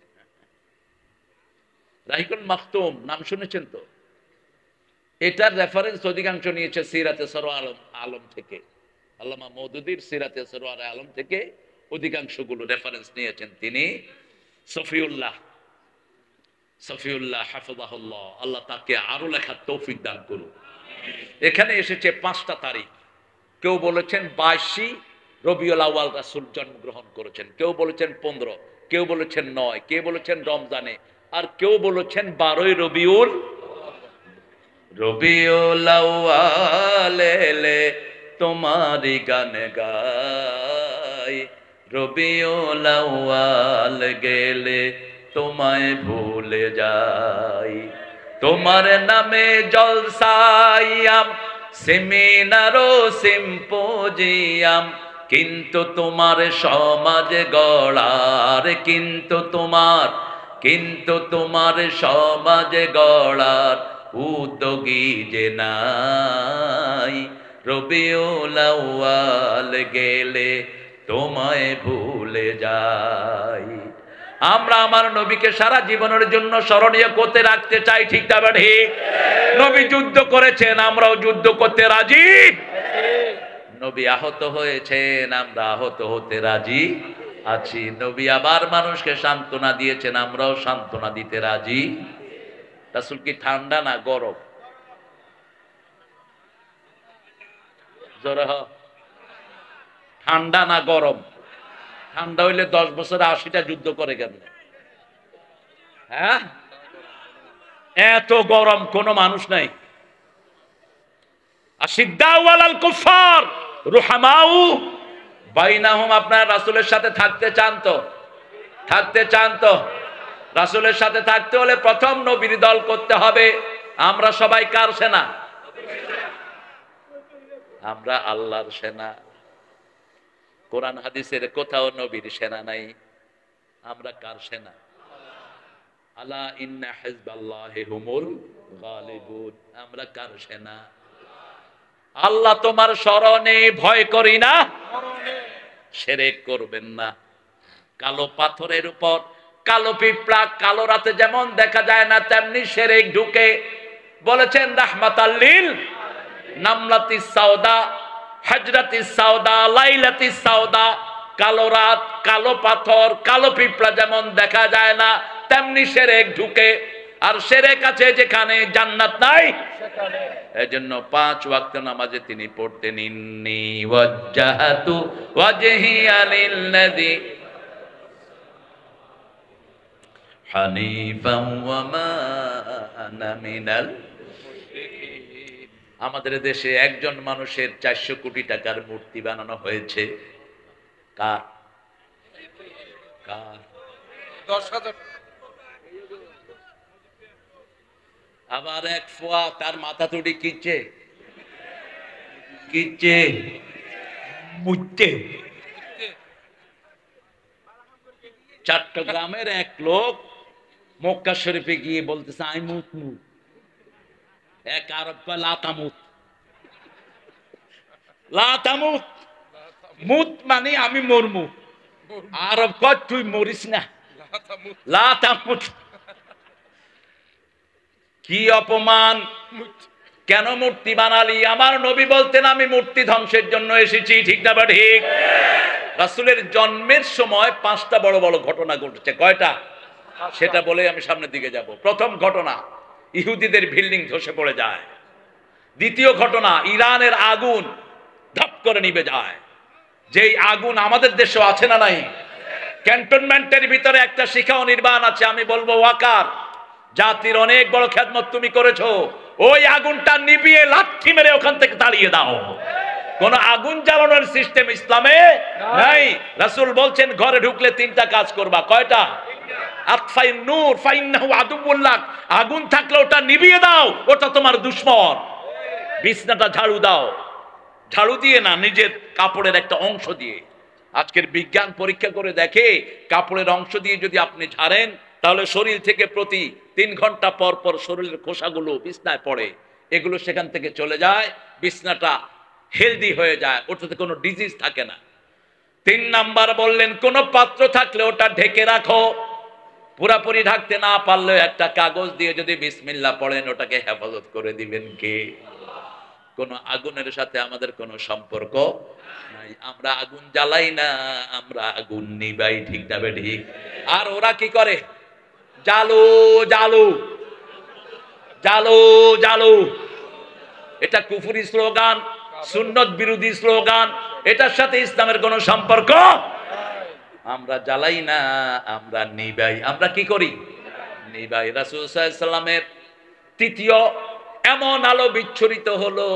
রাহিকুল মাকতুম নাম শুনেছেন তো? এটার রেফারেন্স অধিকাংশ নিয়েছে সিরাতে সরওয়ার আলম থেকে। আল্লামা মওদুদীর সিরাতে সরওয়ার আলম থেকে অধিকাংশগুলো রেফারেন্স নিয়েছেন তিনি। সফিউল্লাহ হাফিজাহুল্লাহ, আল্লাহ তাকে আরো লেখার তৌফিক দান করুন। এখানে এসেছে 5টা তারিখ। কেউ বলেছেন 22 রবিউল আউয়াল রাসূল জন্মগ্রহণ করেছেন, কেউ বলেছেন 15, কেউ বলেছেন 9, কেউ বলেছেন রমজানে, আর কেউ বলেছেন 12 রবিউল আউয়াল এলে তোমারি গান গাই, রবিউল আউয়াল গেলে তোমায় ভুলে যাই। তোমার নামে জলসায়াম, সেমিনার ও সিম্পোজিয়াম, কিন্তু তোমার সমাজ গড়ার, কিন্তু তোমার সমাজ গড়ার উদ্যোগী যে নাই, রবিউল আউয়াল গেলে তোমায় ভুলে যাই। আমরা আমার নবীকে সারা জীবনের জন্য স্মরণীয় করতে রাখতে চাই, ঠিক না ঠিক? নবী যুদ্ধ করেছেন, আমরাও যুদ্ধ করতে রাজি। নবী আহত হয়েছেন, আমরা আহত হতে রাজি আছি। নবী আবার মানুষকে সান্ত্বনা দিয়েছেন, আমরাও সান্ত্বনা দিতে রাজি। রাসূল কি ঠান্ডা না গরম? জোরে হ। ঠান্ডা না গরম? ঠান্ডা হইলে 10 বছরে 80টা যুদ্ধ করে কেন? হ্যাঁ, এত গরম কোন মানুষ নাই। আশিদ্দাউ আলাল কুফার রুহামাউ বাইনাহুম। আপনারা রাসূলের সাথে থাকতে চান তো? রাসূলের সাথে থাকতে হলে প্রথম নবীর দল করতে হবে। আমরা সবাই কার সেনা? আমরা আল্লাহর সেনা। কোরআন হাদিসের কোথাও নবীর সেনা নাই। আমরা কার সেনা? আলা ইন্না হিজবাল্লাহি হুমুল গালিবুন। আমরা কার সেনা? আল্লাহ তোমার শরণে ভয় করি না, শিরক করবেন না। কালো পাথরের উপর কালো পিঁপড়া কালো রাতে যেমন দেখা যায় না, তেমনি শিরক ঢুকে। বলেছেন রাহমাতাল লিল নামলাতিস সাওদা, হাজরাতিস সাওদা, লাইলাতিস সাওদা। কালো রাত, কালো পাথর, কালো পিঁপড়া যেমন দেখা যায় না, তেমনি শিরক ঢুকে। আর শিরক আছে যেখানে, জান্নাত নাই সেখানে। এজন্য 5 ওয়াক্ত নামাজে তিনি পড়তেন, ইন্নী ওয়াজ্জাহাতু ওয়াজহিয়া লিল্লাযী হানিফাও ওয়া মা আনা মিনাল। আমাদের দেশে একজন মানুষের 400 কোটি টাকার মূর্তি বানানো হয়েছে। কার কার?
10,000।
আবার এক ফোয়া তার মাথা তুড়ি কিচ্ছে কিচ্ছে মুচ্ছে। চট্টগ্রামের এক লোক মক্কা শরীফে গিয়ে বলতেছে আই মুত মুত, এক আরব কয় লাতামুত। লাতামুত মুত মানে আমি মরমু, আরব কয় তুই মরিস না, লাতামুত। কি অপমান! কেন মূর্তি বানালি? আমার নবী বলতেন আমি মূর্তি ধ্বংসের জন্য এসেছি, ঠিক না বা ঠিক? রাসূলের জন্মের সময় 5টা বড় বড় ঘটনা ঘটেছে। কয়টা? সেটা বলে আমি সামনের দিকে যাব। প্রথম ঘটনা, ইহুদিদের বিল্ডিং ধসে পড়ে যায়। দ্বিতীয় ঘটনা, ইরানের আগুন ধপ করে নিভে যায়। যেই আগুন আমাদের দেশে আছে না নাই? ক্যান্টনমেন্টের ভিতরে একটা শিখা ও নির্বাণ আছে। আমি বলবো ওয়াকার, জাতির অনেক বড় খেদমত তুমি করেছো, ওই আগুনটা নিভিয়ে লাঠি মেরে ওখান থেকে তাড়িয়ে দাও। কোন আগুন জ্বালানোর সিস্টেম ইসলামে নাই। রাসূল বলছেন ঘরে ঢুকলে 3টা কাজ করবা। কয়টা? আতফাইন নূর ফাইন্নাহু আদুউল্লাহ, আগুন থাকলে ওটা নিভিয়ে দাও, ওটা তোমার দুশমন। বিছনাটা ঝাড়ু দাও, ঝাড়ু দিয়ে না, নিজের কাপড়ের একটা অংশ দিয়ে। আজকের বিজ্ঞান পরীক্ষা করে দেখে কাপড়ের অংশ দিয়ে যদি আপনি ঝাড়েন তাহলে শরীর থেকে প্রতি 3 ঘন্টা পর পর শরীরের খোসাগুলো বিছনায় পড়ে, এগুলো সেখান থেকে চলে যায়, বিছনাটা হেলদি হয়ে যায়, ওটাতে কোনো ডিজিজ থাকে না। 3 নাম্বার বললেন কোন পাত্র থাকলে ওটা ঢেকে রাখো। পুরাপুরি ঢাকতে না পারলেও একটা কাগজ দিয়ে যদি বিসমিল্লাহ পড়েন ওটাকে হেফাজত করে দিবেন কে? কোন আগুনের সাথে আমাদের কোনো সম্পর্ক নাই। আমরা আগুন জ্বালাই না, আমরা আগুন নিবাই, ঠিক না ঠিক? আর ওরা কি করে? জালো জালো জালো জালো, এটা কুফরি স্লোগান, সুন্নত বিরোধী স্লোগান, এটার সাথে ইসলামের কোনো সম্পর্ক। আমরা জ্বালাই না, আমরা নিবাই। আমরা কি করি? নিবাই। রাসূল সাল্লাল্লাহু আলাইহি ওয়াসাল্লামের তৃতীয় এমন আলো বিচ্ছুরিত হলো,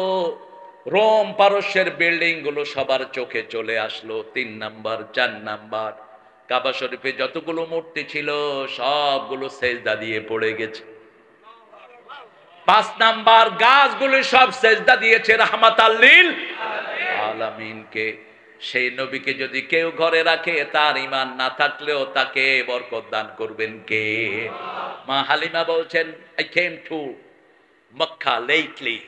রোম পারস্যের বিল্ডিং গুলো সবার চোখে চলে আসলো। 3 নাম্বার 4 নাম্বার, কাবা শরীফে যতগুলো মূর্তি ছিল সবগুলো সেজদা দিয়ে পড়ে গেছে। 5 নাম্বার, গাছগুলো সব সেজদা দিয়েছে রাহমাতাল লিল আলামিনকে। সেই নবীকে যদি কেউ ঘরে রাখে তার ঈমান না থাকলেও তাকে বরকত দান করবেন কে? মা হালিমা বলছেন, I came to Mecca lately.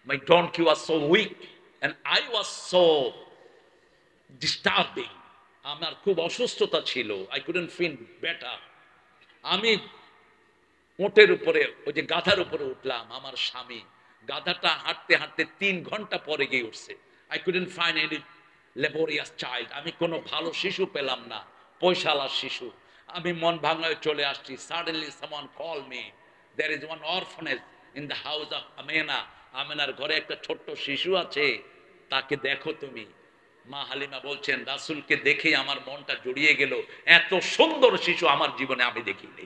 My donkey was so weak and I was so disturbing. আমার খুব অসুস্থতা ছিল, I couldn't feel better. আমি ওটের উপরে, ওই যে গাধার উপরে উঠলাম, আমার স্বামী গাধাটা হাঁটতে হাঁটতে 3 ঘন্টা পরে গিয়ে উঠছে। I couldn't find any laborious child. আমি কোনো ভালো শিশু পেলাম না, পয়সালার শিশু। আমি মন ভাঙায় চলে আসছি। Suddenly someone called me. There is one orphanage in the house of Amina. আমেনার ঘরে একটা ছোট্ট শিশু আছে, তাকে দেখো তুমি। মা হালিমা বলছেন রাসূলকে দেখে আমার মনটা জড়িয়ে গেল। এত সুন্দর শিশু আমার জীবনে আমি দেখিনি।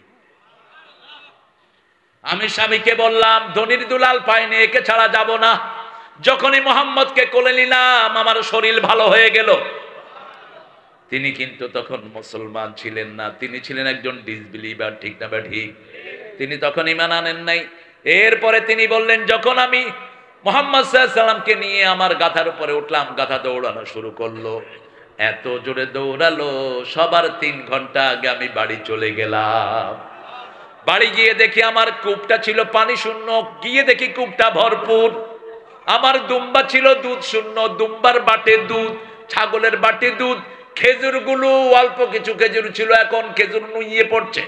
আমি স্বামীকে বললাম ধনির দুলাল পাইনি, একে ছাড়া যাব না। যখনই মোহাম্মদকে কোলে নিলাম আমার শরীর ভালো হয়ে গেল। তিনি কিন্তু তখন মুসলমান ছিলেন না, তিনি ছিলেন একজন ডিসবিলিভার, ঠিক না ঠিক? তিনি তখন ঈমান আনেন নাই। এরপরে তিনি বললেন যখন আমি মুহাম্মদ সাল্লাল্লাহু আলাইহি ওয়াসাল্লামকে নিয়ে আমার গাধার উপরে উঠলাম, গাধা দৌড়ানো শুরু করলো। এত জোরে দৌড়ালো, সবার 3 ঘন্টা আগে আমি বাড়ি চলে গেলাম। বাড়ি গিয়ে দেখি আমার কূপটা ছিল পানি শূন্য, গিয়ে দেখি কূপটা ভরপুর। আমার দুম্বা ছিল দুধ শূন্য, দুম্বার বাটে দুধ, ছাগলের বাটে দুধ। খেজুরগুলো অল্প কিছু খেজুর ছিল, এখন খেজুর নুইয়ে পড়ছে।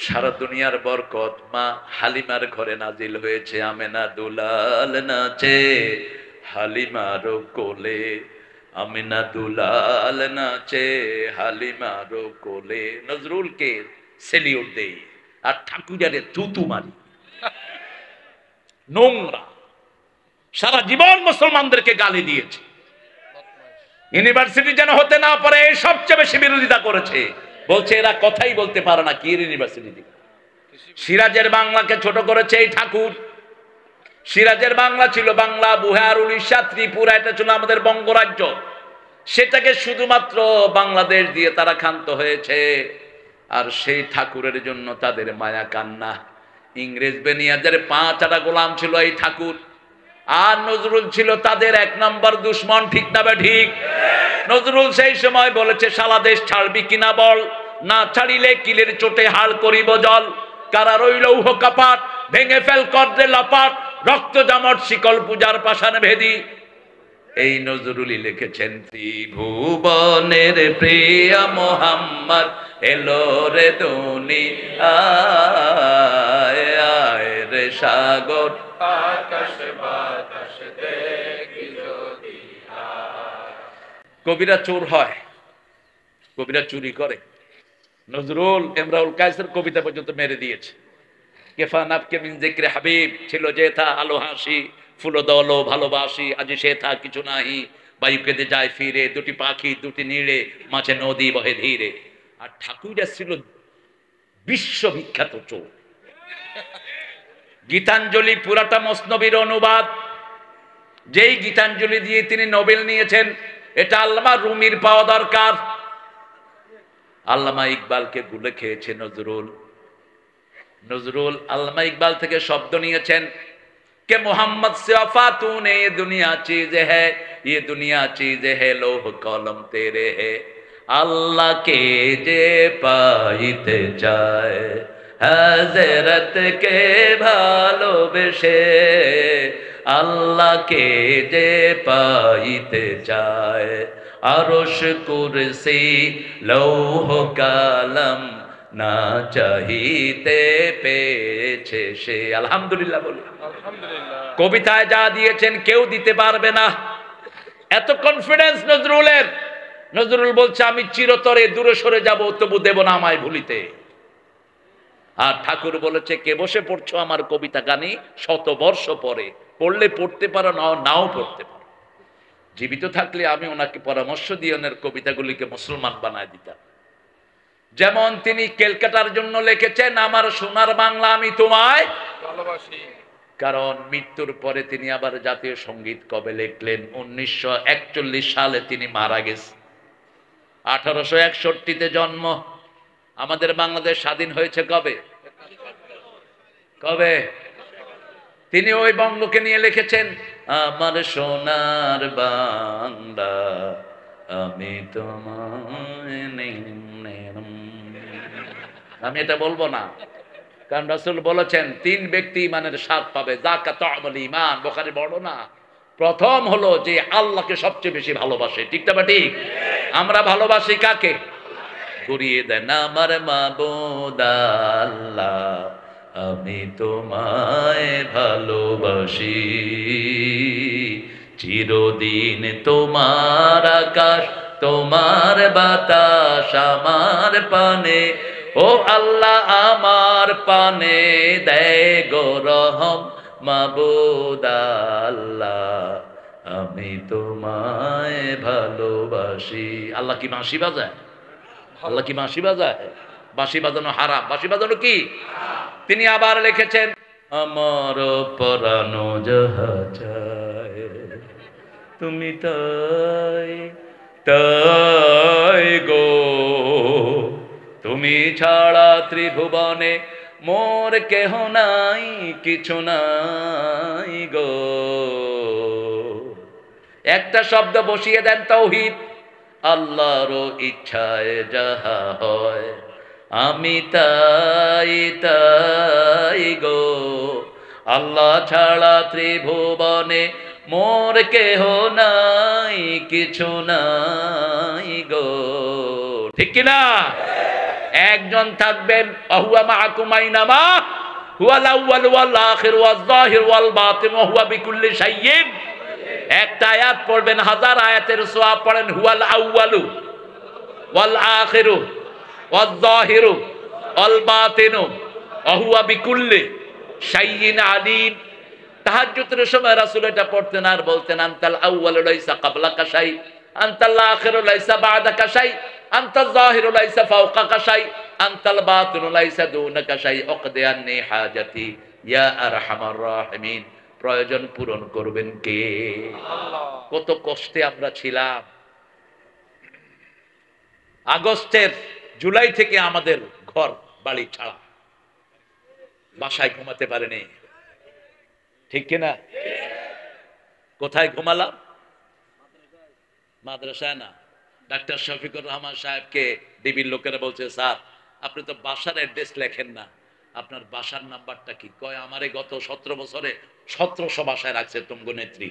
সারা দুনিয়ার বরকত মা হালিমার ঘরে নাজিল হয়েছে। আমেনা দুলাল নাচে হালিমার কোলে, আমিনা দুলাল নাচে হালিমার কোলে। নজরুলকে সেলিউট দেই আর ঠাকুরারে তুতু মারি। নোংরা, সারা জীবন মুসলমানদেরকে গালি দিয়েছে। ইউনিভার্সিটি যেন হতে না পারে সবচেয়ে বেশি বিরোধিতা করেছে। বলছে এরা কথাই বলতে পারে না, কি ইউনিভার্সিটি থেকে। সিরাজের বাংলাকে ছোট করেছে এই ঠাকুর। সিরাজের বাংলা ছিল বাংলা, বিহার, উড়িষ্যা, ত্রিপুরা, এটা ছিল আমাদের বঙ্গরাজ্য। সেটাকে শুধুমাত্র বাংলাদেশ দিয়ে তারা ক্ষান্ত হয়েছে। আর সেই ঠাকুরের জন্য তাদের মায়া কান্না। ইংরেজ বেনিয়াদের 5টা গোলাম ছিল এই ঠাকুর। আর নজরুল ছিল তাদের 1 নম্বর দুশ্মন, ঠিক না ঠিক? নজরুল সেই সময় বলেছে, সারা দেশ ছাড়বি কিনা বল, না ছাড়িলে কিলের চোটে হাল করিব জল, কারা রইল উহ কাপাট, ভেঙে ফেল কর্দে লাপাট, রক্ত জামট শিকল পূজার পাষাণ ভেদি। এই নজরুলই লিখেছেন, ত্রিভুবনের প্রিয় মোহাম্মদ এলো রে দুনিয়ায়, আয় রে সাগর আকাশ বাতাস দেখি যদি। কবিরা চোর হয়, কবিরা চুরি করে। নজরুল ইমরাউল কায়েসের কবিতা পর্যন্ত মেরে দিয়েছে। কেফা নাবকে মিন যিকরি হাবিব, ছিল যে থা আলো হাসি, ফুলো দলো ভালোবাসি, আজ সে থা কিছু নাহি, বায়ু কেঁদে যায় ফিরে, দুটি পাখি দুটি নীড়ে, মাঝে নদী বহে ধীরে। আর ঠাকুররা ছিল বিশ্ববিখ্যাত চোর। গীতাঞ্জলি পুরাটা মসনবীর অনুবাদ, যেই গীতাঞ্জলি দিয়ে তিনি নোবেল নিয়েছেন, এটা আল্লামা রুমির পাওয়া দরকার। আল্লামা ইকবালকে গুলে খেয়েছে নজরুল। নজরুল আল্লামা ইকবাল থেকে শব্দ নিয়েছেন কে মোহাম্মদ সে वफा तूने, ये दुनिया चीज है, ये दुनिया चीज है, लोह कलम तेरे है, अल्लाह के जे पाइते चाय, हजरत के ভালোবেসে, আল্লাহ কে যে পাইতে চায়, আরশ কুরসি লৌহ কালাম না চাহিতে পেয়েছে সে। আলহামদুলিল্লাহ বলি। কবিতায় যা দিয়েছেন কেউ দিতে পারবে না, এত কনফিডেন্স নজরুলের। নজরুল বলছে, আমি চিরতরে দূরে সরে যাব, তবু দেব না আমায় ভুলিতে। আর ঠাকুর বলেছে, কে বসে পড়ছো আমার কবিতা গানি, 100 বর্ষ পরে, পড়লে পড়তে পারো, নাও পড়তে পারো। জীবিত থাকলে আমি ওনাকে পরামর্শ দিয়ে ওনার কবিতাগুলিকে মুসলমান বানায় দিতাম। যেমন তিনি ক্যালকাটার জন্য লিখেছেন, আমার সোনার বাংলা আমি তোমায় ভালোবাসি। কারণ মৃত্যুর পরে তিনি আবার জাতীয় সঙ্গীত কবে লিখলেন? 1941 সালে তিনি মারা গেছে। 1861-তে জন্ম। আমাদের বাংলাদেশ স্বাধীন হয়েছে কবে? কবে? তিনি ওই বঙ্গকে নিয়ে লিখেছেন, আমার সোনার বাংলা আমি তোমায়। আমি এটা বলবো না, কারণ রাসূল বলেছেন 3 ব্যক্তি ইমানের স্বাদ পাবে, যাকা তা'মুল ঈমান, বুখারী বর্ণনা। প্রথম হলো যে আল্লাহকে সবচেয়ে বেশি ভালোবাসে, ঠিক না ঠিক? আমরা ভালোবাসি কাকে? করিয়ে দেন, আমার মাবুদ আল্লাহ আমি তোমায় ভালোবাসি, চিরদিন তোমার আকাশ তোমার বাতাস আমার পানে, ও আল্লাহ আমার পানে দেয় গো রহম, মাবুদ আল্লাহ আমি তোমায় ভালোবাসি। আল্লাহ কি বাঁশি বাজায়? আল্লাহ কি বাঁশি বাজায়? বাঁশি বাজানো হারাম। বাঁশি বাজানো কি? তিনি আবার লিখেছেন, আমার পরানো যাহা চায় তুমি তাই তাই গো, তুমি ছাড়া ত্রিভুবনে মোর কেহ নাই, কিছু নাই গো। একটা শব্দ বসিয়ে দেন তাওহীদ, আল্লাহর ইচ্ছায় যাহা হয় আমি তাই তাই গো, আল্লাহ ছাড়া ত্রিভুবনে মোর কেহ নাই, কিছু নাই গো। ঠিক কিনা? একজন থাকবেন, আহুয়া মাআকুম আইনামা হুয়াল আউয়াল ওয়াল আখির ওয়াল যাহির ওয়াল বাতিন ওয়া হুয়া বিকুল্লি শাইইন। একটা আয়াত পড়বেন, 1000 আয়াতের সওয়াব পড়েন। হুয়াল আউয়ালু ওয়াল আখিরু ওয়াল যাহিরু ওয়াল বাতিনু ওয়া হুয়া বিকুল্লি শাইইন আলিম। তাহাজ্জুদের সময় রাসূল এটা পড়তেন আর বলতেন, আনতাল আউয়ালু লাইসা ক্বাবলাকা শাই, আনতাল আখিরু লাইসা বা'দাকা শাই, আনতাল যাহিরু লাইসা ফাওকাকা শাই আনতাল বাতিনু লাইসা দুনাকা শাই উকদি আন্নি হাজাতি ইয়া আরহামার রাহিমিন। প্রয়োজন পূরণ করবেন কে? আল্লাহ। কত কষ্টে আমরা ছিলাম। আগস্টের জুলাই থেকে আমাদের ঘর বাড়ি ছাড়া, বাসায় ঘুমাতে পারেনি, ঠিক কিনা? কোথায় ঘুমালাম? মাদ্রাসায় না। ডাক্তার শফিকুর রহমান সাহেবকে ডিবির লোকেরা বলছে, স্যার আপনি তো বাসার অ্যাড্রেস লেখেন না, আপনার বাসার নাম্বারটা কি? কয় আমারে গত 17 বছরে 1700 বাসায় রাখছে তুমগো নেত্রী,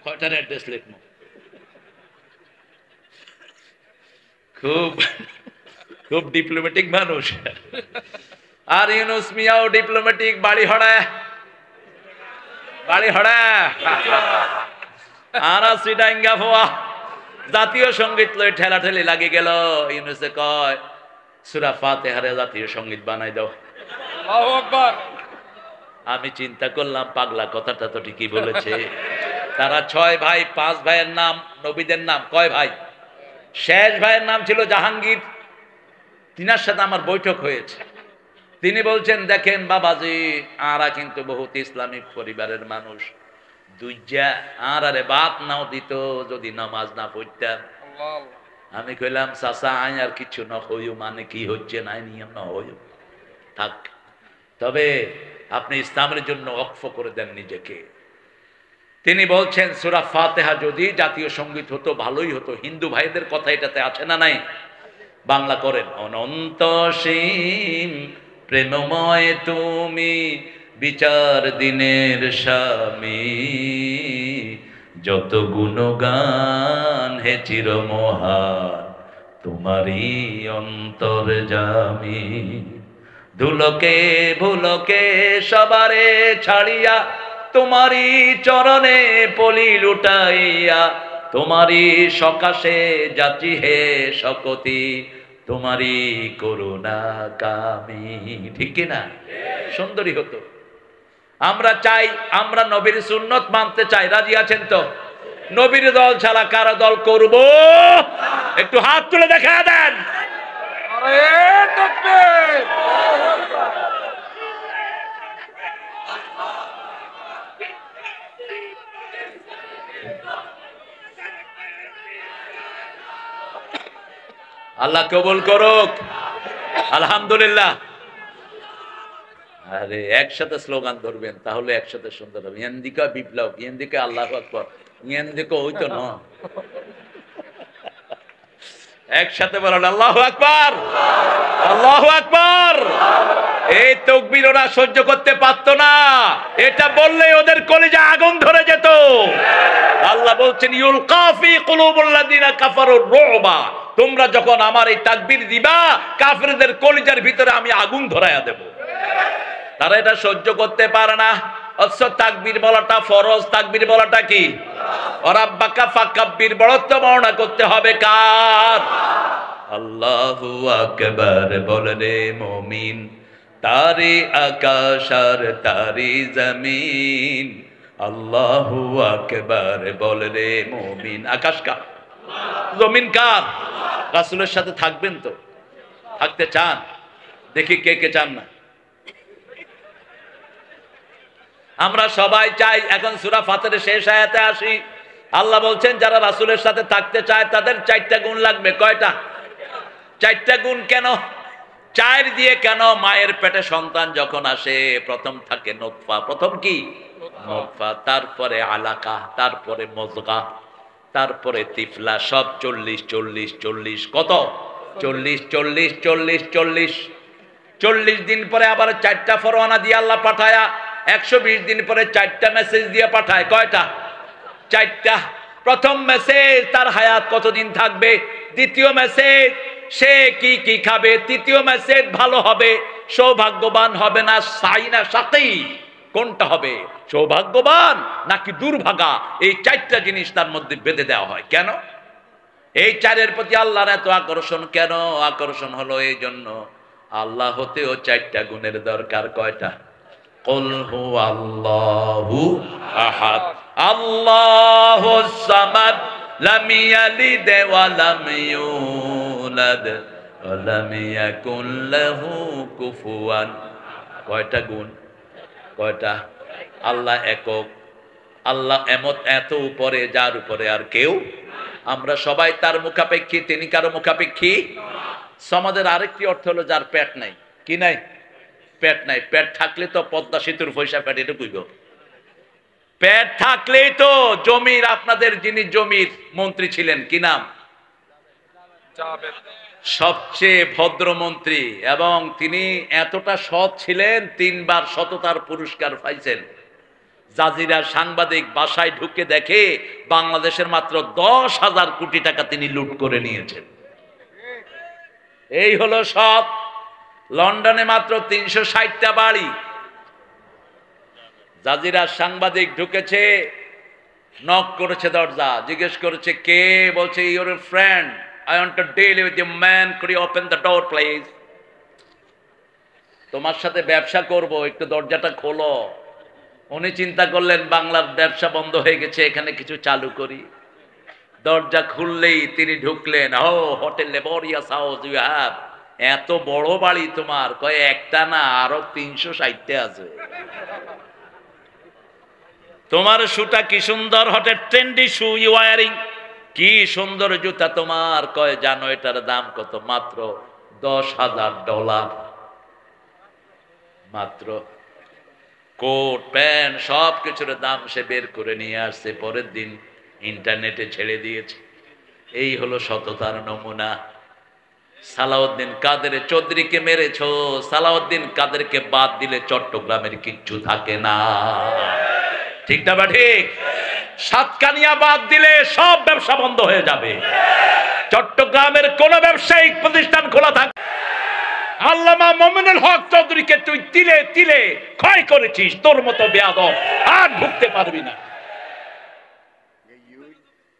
কয়টার অ্যাড্রেস লিখবো? খুব খুব ডিপ্লোম্যাটিক মানুষ। আর ইউনুস মিয়াও ডিপ্লোম্যাটিক, বাড়ি হড়ায় আর সিডাঙ্গা ফোয়া জাতীয় সঙ্গীত লই ঠেলাঠেলি লাগে গেল। ইউনুসে কয় সূরা ফাতিহারে জাতীয় সঙ্গীত বানাই দাও। আল্লাহু আকবার। আমি চিন্তা করলাম পাগলা কথাটা তো ঠিকই বলেছে। তারা 6 ভাই, 5 ভাইয়ের নাম নবীদের নাম কয় ভাই? শেষ ভাইয়ের নাম ছিল জাহাঙ্গীর। তিনার সাথে আমার বৈঠক হয়েছে। তিনি বলছেন, দেখেন বাবাজি, আরা কিন্তু বহুত ইসলামিক পরিবারের মানুষ, দুইজা আরে বাত নাও দিত যদি নামাজ না পড়তাম। আমি কইলাম চাচা আই আর কিছু না হইও, মানে কি হচ্ছে নাই নিয়ম না হইও থাক, তবে আপনি ইসলামের জন্য ওয়াকফ করে দেন নিজেকে। তিনি বলছেন সূরা ফাতিহা যদি জাতীয় সঙ্গীত হতো ভালোই হতো। হিন্দু ভাইদের কথা এটাতে আছে না নাই? বাংলা করেন। অনন্ত সীম প্রেমময় তুমি বিচার দিনের স্বামী, যত গুণগান হে চিরমহান তোমারই অন্তর্যামী। ধুলোকে ভুলোকে সবারে ছাড়িয়া তোমারই চরণে পলি লুটাইয়া, তোমারই সকাশে যাচ্ছি হে শকতি, তোমারই করুণা কামি। ঠিক কিনা? সুন্দরী হতো। আমরা চাই, আমরা নবীর সুন্নত মানতে চাই, রাজি আছেন তো? নবীর দল ছাড়া কারো দল করব? একটু হাত তুলে দেখা দেন। আল্লাহ কবুল করুক। আলহামদুলিল্লাহ। আরে একসাথে স্লোগান ধরবেন, তাহলে একসাথে সুন্দর হবে। ইয়ান্দিকা বিপ্লব, ইয়ান্দিকা আল্লাহু আকবার, ইয়ান্দিকা হইতো না। একসাথে বলেন আল্লাহু আকবার, আল্লাহু আকবার। এই তাকবীর ওরা সহ্য করতে পারতো না, এটা বললেই ওদের কলিজা আগুন ধরে যেত। আল্লাহ বলছেন ইউলকা ফি কুলুবিল্লাযিনা কাফারুর রুবা, তোমরা যখন আমার এই তাকবীর দিবা কাফেরদের কলিজার ভিতরে আমি আগুন ধরায়া দেব। তারা এটা সহ্য করতে পারে না। অথচ তাকবীর বলাটা ফরজ, তাকবীর বলাটা কি? রাব্বাকা ফাকাব্বির, বড়ত্ব বর্ণনা করতে হবে কার? আল্লাহু আকবার বলে রে মুমিন, তারে আকাশ আর তারে জমিন। আল্লাহু আকবার বলে রে মুমিন। আকাশ কার? জমিন কার? রাসূলের সাথে থাকবেন তো? থাকতে চান? দেখি কে কে চান না। আমরা সবাই চাই। এখন সূরা ফাতিহার শেষ আয়াতে আসি। আল্লাহ বলছেন যারা রাসূলের সাথে থাকতে চায় তাদের 4টা গুণ লাগবে। কয়টা? 4টা গুণ। কেন 4 দিয়ে? কেন? মায়ের পেটে সন্তান যখন আসে প্রথম থাকে নুতফা। প্রথম কি? নুতফা, তারপরে আলাকা, তারপরে মুজগা, তারপরে তিফলা। সব 40 40 40। কত? 40 40 40 40। 40 দিন পরে আবার 4টা ফরমানা দিয়ে আল্লাহ পাঠায়া 120 দিন পরে 4টা মেসেজ দিয়ে পাঠায়। কয়টা? 4টা। প্রথম মেসেজ তার হায়াত কতদিন থাকবে। দ্বিতীয় মেসেজ সে কি কি খাবে। তৃতীয় মেসেজ ভালো হবে, সৌভাগ্যবান হবে না সাই না সাকি, কোনটা হবে? সৌভাগ্যবান নাকি দুর্ভাগা? এই 4টা জিনিস তার মধ্যে বেঁধে দেওয়া হয়। কেন? এই 4-এর প্রতি আল্লাহর এত আকর্ষণ কেন? আকর্ষণ হলো এই জন্য, আল্লাহ হতেও 4টা গুণের দরকার। কয়টা? কুল হুয়াল্লাহু আহাদ, আল্লাহুস সামাদ, লাম ইয়ালিদ ওয়া লাম ইউলাদ ওয়া লাম ইয়াকুল লাহু কুফুয়ান। কয়টা গুণ? কয়টা? আল্লাহ একক, আল্লাহ এত উপরে, যার উপরে আর কেউ। আমরা সবাই তার মুখাপেক্ষী, তিনি কারো মুখাপেক্ষী। সমাজের আরেকটি অর্থ হলো যার পেট নাই। কি নাই? পেট নাই। পেট থাকলে তো পদ্মা সেতুর পয়সা পেটে ঢুকইব। পেট থাকলেই তো জমির, আপনাদের যিনি জমির মন্ত্রী ছিলেন, কি নাম? সবচেয়ে ভদ্র মন্ত্রী, এবং তিনি এতটা সৎ ছিলেন, 3 বার সততার পুরস্কার পাইছেন। জাজিরার সাংবাদিক বাসায় ঢুকে দেখে বাংলাদেশের মাত্র 10,000 কোটি টাকা তিনি লুট করে নিয়েছেন। এই হলো সৎ। লন্ডনে মাত্র 360টা বাড়ি। জাজিরার সাংবাদিক ঢুকেছে, নক করেছে দরজা, জিজ্ঞেস করেছে কে? বলছে your friend, I want to deal with you man, could you open the door please? তোমার সাথে ব্যবসা করব, একটু দরজাটা খোলো। উনি চিন্তা করলেন বাংলার ব্যবসা বন্ধ হয়ে গেছে, এখানে কিছু চালু করি। দরজা খুললেই তিনি ঢুকলেন। ও hotel laborious house you have, এত বড় বাড়ি তোমার? কয় একটা না, আরো 360টা আছে। তোমার শুটা কি সুন্দর, হোটেল ট্রেন্ডি শু ইউ ওয়ারিং, কি সুন্দর জুতা তোমার। কয় জানো এটার দাম কত? মাত্র $10,000। মাত্র কোট প্যান্ট সব কিছুর দাম সে বের করে নিয়ে আসছে, পরের দিন ইন্টারনেটে ছেড়ে দিয়েছে। এই হলো সততার নমুনা। সালাউদ্দিন কাদের চৌধুরীকে মেরেছ, সালাউদ্দিন কাদেরকে বাদ দিলে চট্টগ্রামের কিচ্ছু থাকে না। ঠিক না বা ঠিক? সাতকানিয়া বাদ দিলে সব ব্যবসা বন্ধ হয়ে যাবে। চট্টগ্রামের কোন ব্যবসায়িক প্রতিষ্ঠান খোলা থাকে? আল্লামা মোমিনুল হক চৌধুরীকে তুই তিলে তিলে ক্ষয় করেছিস, তোর মতো বেয়াদব আর ঢুকতে পারবি না।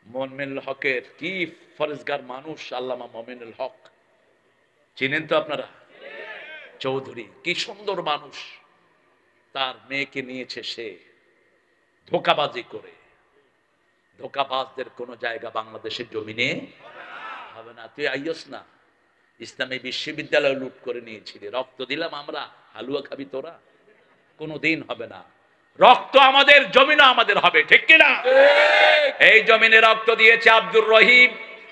মোমিনুল হকের কি ফরজগার মানুষ আল্লামা মোমিনুল হক, চিনেন তো আপনারা? চৌধুরী কি সুন্দর মানুষ। তার মেয়েকে নিয়েছে সে ধোকাবাজি করে। ধোকাবাজদের কোন জায়গা বাংলাদেশের জমিনে হবে না। তুই আইয়স না, ইসলামী বিশ্ববিদ্যালয় লুট করে নিয়েছিলি, রক্ত দিলাম আমরা, হালুয়া খাবি তোরা? কোনদিন হবে না। রক্ত আমাদের, জমিনও আমাদের হবে, ঠিক কিনা? এই জমিনে রক্ত দিয়েছে আব্দুর রহিম,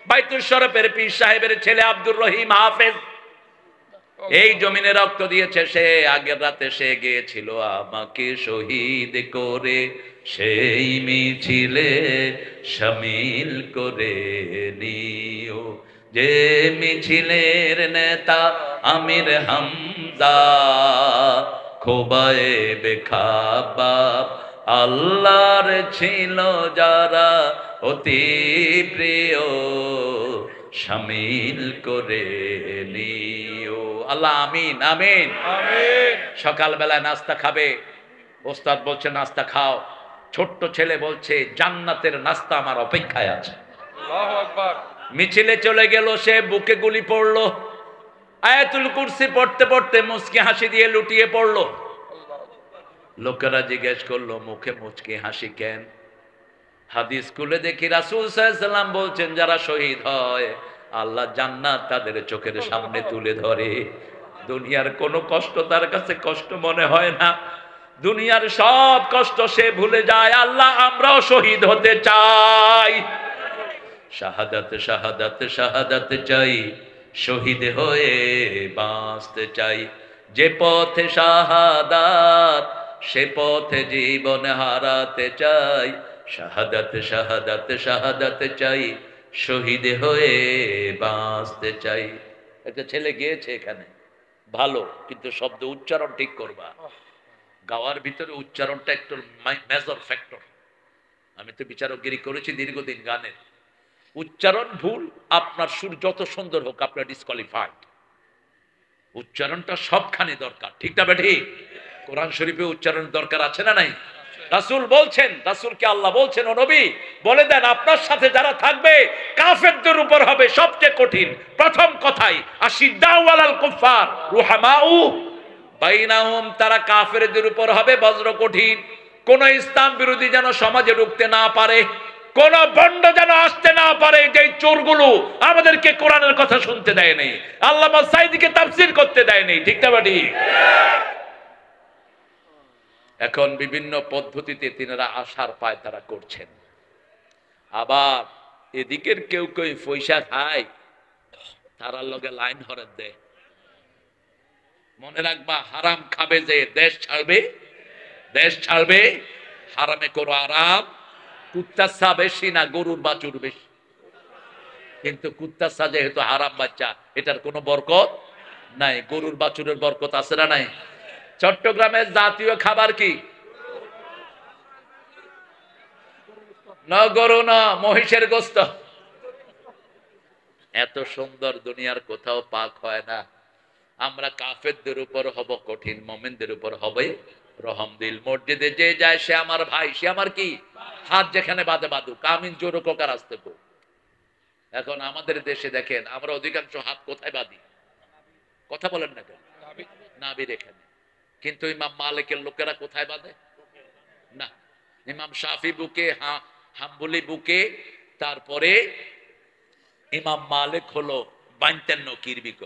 বাইতুল শরফের পীর সাহেবের ছেলে আব্দুর রহিম হাফেজ। এই জমিনে রক্ত দিয়েছে সে। আগের রাতে সে গিয়েছিল আমাকে শহীদ করে সেই মিছিলে শামিল করে নিও, যে মিছিলের নেতা আমির হামজা, খোবায়ে বেখাবাব আল্লাহর ছিল যারা অতি প্রিয়, শামিল করে নিও। আল্লাহ আমিন আমিন আমিন। সকালবেলায় নাস্তা খাবে, ওস্তাদ বলছে নাস্তা খাও। ছোট্ট ছেলে বলছে জান্নাতের নাস্তা আমার অপেক্ষায় আছে। আল্লাহু আকবার। মিছিলে চলে গেল, সে বুকে গুলি পড়লো। আয়াতুল কুরসি পড়তে পড়তে মুচকি হাসি দিয়ে লুটিয়ে পড়লো। লোকেরা জিজ্ঞেস করলো মুখে মুচকি হাসি কেন? হাদিস খুলে দেখি রাসূল সাল্লাল্লাহু আলাইহি ওয়াসাল্লাম বলছেন যারা শহীদ হয় আল্লাহ জান্নাত তাদের চোখের সামনে তুলে ধরে। দুনিয়ার কোনো কষ্ট তার কাছে কষ্ট মনে হয় না, দুনিয়ার সব কষ্ট সে ভুলে যায়। আল্লাহ আমরাও শহীদ হতে চাই, শাহাদাত শাহাদাত শাহাদাত চাই, শহীদ হয়ে বাঁচতে চাই। যে পথে শাহাদাত সে পথে জীবন হারাতে চাই, শাহাদাত শাহাদাত শাহাদাত চাই, শহীদ হয়ে বাঁচতে চাই। একটা ছেলে গিয়েছে এখানে ভালো, কিন্তু শব্দ উচ্চারণ ঠিক করবা। গাওয়ার ভিতরে উচ্চারণটা একটু মেজর ফ্যাক্টর। আমি তো বিচারকগিরি করেছি দীর্ঘদিন গানের। উচ্চারণ ভুল, আপনার সুর যত সুন্দর হোক আপনার ডিসকোয়ালিফাইড। উচ্চারণটা সবখানে দরকার, ঠিক না বেঠি? কোরআন শরীফে উচ্চারণ দরকার আছে না নাই? রাসূল বলছেন, রাসূলকে আল্লাহ বলছেন ও নবী বলে দেন আপনার সাথে যারা থাকবে কাফেরদের উপর হবে সবচেয়ে কঠিন। প্রথম কথাই আশিদ্দাউ আলাল কুফার রুহামাউ বাইনাহুম, তারা কাফেরদের উপর হবে বজ্র কঠিন। কোন ইসলাম বিরোধী যেন সমাজে ঢুকতে না পারে, কোন বন্ড যেন আসতে না পারে যে চোরগুলো আমাদেরকে কোরআনের কথা শুনতে দেয়নি, আল্লামা সাঈদীকে তাফসীর করতে দেয়নি। ঠিক না বাড়ি? এখন বিভিন্ন পদ্ধতিতে তিনারা আশার পায় তারা করছেন। আবার এদিকের কেউ কেউ পয়সা খায়, তারার লগে লাইন হরে দেয়। মনে রাখবা, হারাম খাবে যে দেশ ছাড়বে, দেশ ছাড়বে। হারামে করো আরাম। কুত্তার চা বেশি না গরুর বাছুর বেশি? কিন্তু কুত্তার চা যেহেতু হারাম বাচ্চা, এটার কোনো বরকত নাই। গরুর বাছুরের বরকত আছে না নাই? চট্টগ্রামের জাতীয় খাবার কি? না গরু না, মহিষের গোস্ত। এত সুন্দর দুনিয়ার কোথাও পাক হয় না। আমরা কাফেরদের উপর হব কঠিন, মুমিনদের উপর হবে রহমদিল। মসজিদে যে যায় সে আমার ভাই, সে আমার কি? হাত যেখানে বাঁধে বাঁধুক, আমিন জোর কোকার আসতে পো। এখন আমাদের দেশে দেখেন, আমরা অধিকাংশ হাত কোথায় বাঁধি? কথা বলেন না কেন? নাভির এখানে। কিন্তু ইমাম মালিকের লোকেরা কোথায় বাঁধে? না, ইমাম শাফি বুকে, হাম্বলি বুকে, তারপরে ইমাম মালিক হলো 52 কিরবিক,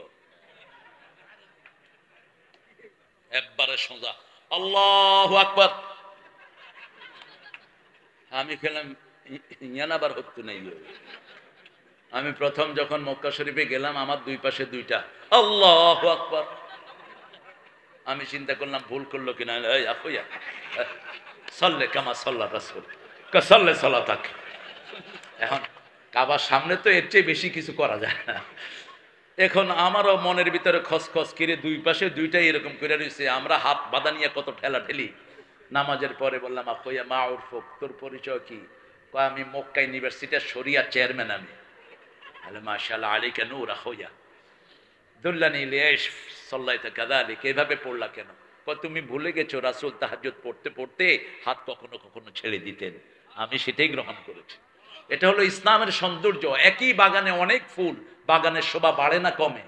একবারে সোজা। আল্লাহু আকবার। আমি খেলাম ইয়ান আবার হতো নাই। আমি প্রথম যখন মক্কা শরীফে গেলাম, আমার দুই পাশে দুইটা আল্লাহু আকবার। আমি চিন্তা করলাম ভুল করলো কিনা। সাল্লে কামা সাল্লা রাসূল কাসাল্লে সালাতাক। এখন কাবার সামনে তো এর চেয়ে বেশি কিছু করা যায় না। এখন আমারও মনের ভিতরে খসখস কিরে, দুই পাশে দুইটাই এরকম করে রয়েছে, আমরা হাত বাঁধা নিয়ে কত ঠেলা ঠেলি। নামাজের পরে বললাম, আফইয়া মা উরফুক, তোর পরিচয় কি? আমি মক্কা ইউনিভার্সিটির শরিয়া চেয়ারম্যান। আমি আলে মাশাআল্লাহ আলাইকা নূর আখুয়া দুল্লানি লিয়াশ সাল্লাইতা কাযালিক। এভাবে পড়লা কেন? তুমি ভুলে গেছো রাসূল তাহাজ্জুদ পড়তে পড়তে হাত কখনো কখনো ছেড়ে দিতেন, আমি সেটাই গ্রহণ করেছি। এটা হলো ইসলামের সৌন্দর্য। একই বাগানে অনেক ফুল, বাগানের শোভা বাড়ে না কমে?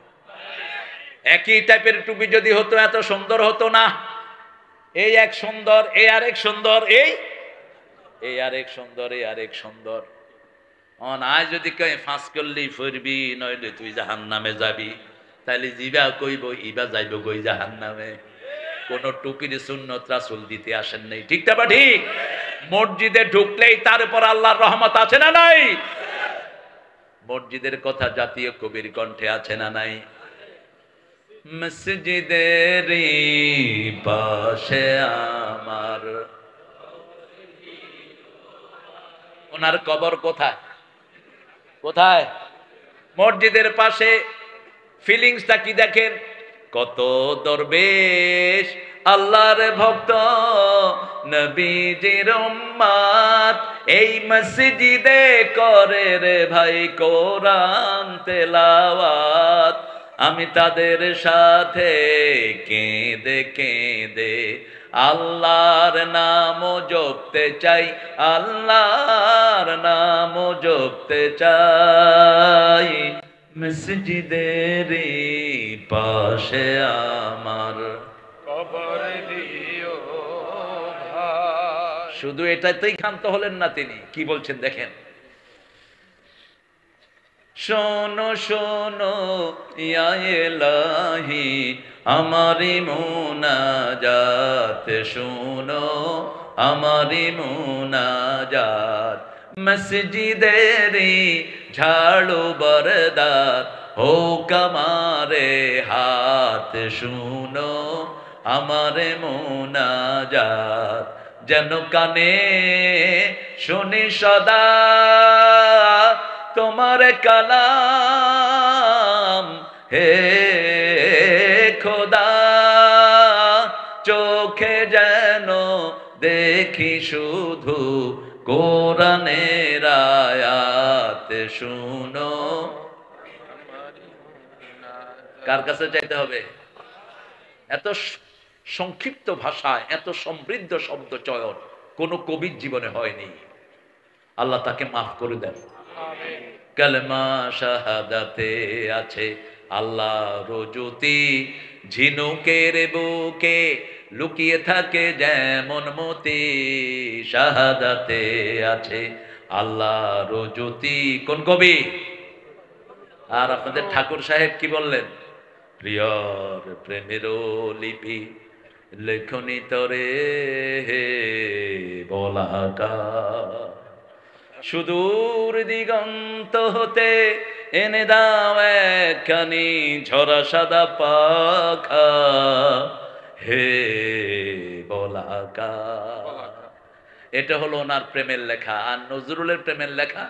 একই টাইপের টুপি যদি হতো এত সুন্দর হতো না। এই এক সুন্দর, এই আরেক সুন্দর, এই আরেক সুন্দর, এই আরেক সুন্দর। আজ যদি কই ফাঁস করলেই ফিরবি, নইলে তুই জাহান্নামে যাবি, তাইলে জিবা কইব ইবা যাইব কই জাহান্নামে। কোন টুপির সুন্নত রাসূল দিতে আসেন নাই। ঠিক না? ঠিক। মসজিদে ঢুকলেই তার উপর আল্লাহর রহমত আছে না নাই? মসজিদের কথা জাতীয় কবির কণ্ঠে আছে না নাই? মসজিদের পাশে আমার, ওনার কবর কোথায়? কোথায়? মসজিদের পাশে। ফিলিংসটা কি দেখেন? কত দরবেশ, আল্লাহর ভক্ত, নবীজির উম্মত, এই মসজিদে করে রে ভাই কোরআন তেলাওয়াত। আমি তাদের সাথে কেঁদে কেঁদে আল্লাহর নাম জপতে চাই, আল্লাহর নাম জপতে চাই। মসজিদের পাশে আমার কবর দিও ভাই। শুধু এটাতেই ক্ষান্ত হলেন না তিনি, কি বলছেন দেখেন। শোনো শোনো ইয়া ইলাহি আমারি মুনাজাত, শোনো আমারি মুনাজাত। মসজিদেরি ঝাড়ু বরদার হোক আমারে হাত, শুনো আমারে মুনাজাত। যেন কানে শুনি সদা তোমার কালাম, হে খোদা চোখে যেন দেখি শুধু কোরআনের আয়াত, শুনো। কার কাছে চাইতে হবে? এত সংক্ষিপ্ত ভাষায় এত সমৃদ্ধ শব্দ চয়ন কোন কবির জীবনে হয়নি। আল্লাহ তাকে মাফ করে দেন। কালেমা শাহাদাতে আছে আল্লাহর জ্যোতি, ঝিনুকের বুকে লুকিয়ে থাকে যেমন মতি শাহাদাতে আছে আল্লাহর জ্যোতি। কোন কবি? আর আপনাদের ঠাকুর সাহেব কি বললেন? প্রিয়র প্রেমের লিপি লেখনি তরে হে বলাকা, সুদূর দিগন্ত হতে এনে দাও একখানি ঝরা সাদা পাখা হে বলাকা। এটা হলো ওনার প্রেমের লেখা। আর নজরুলের প্রেমের লেখা,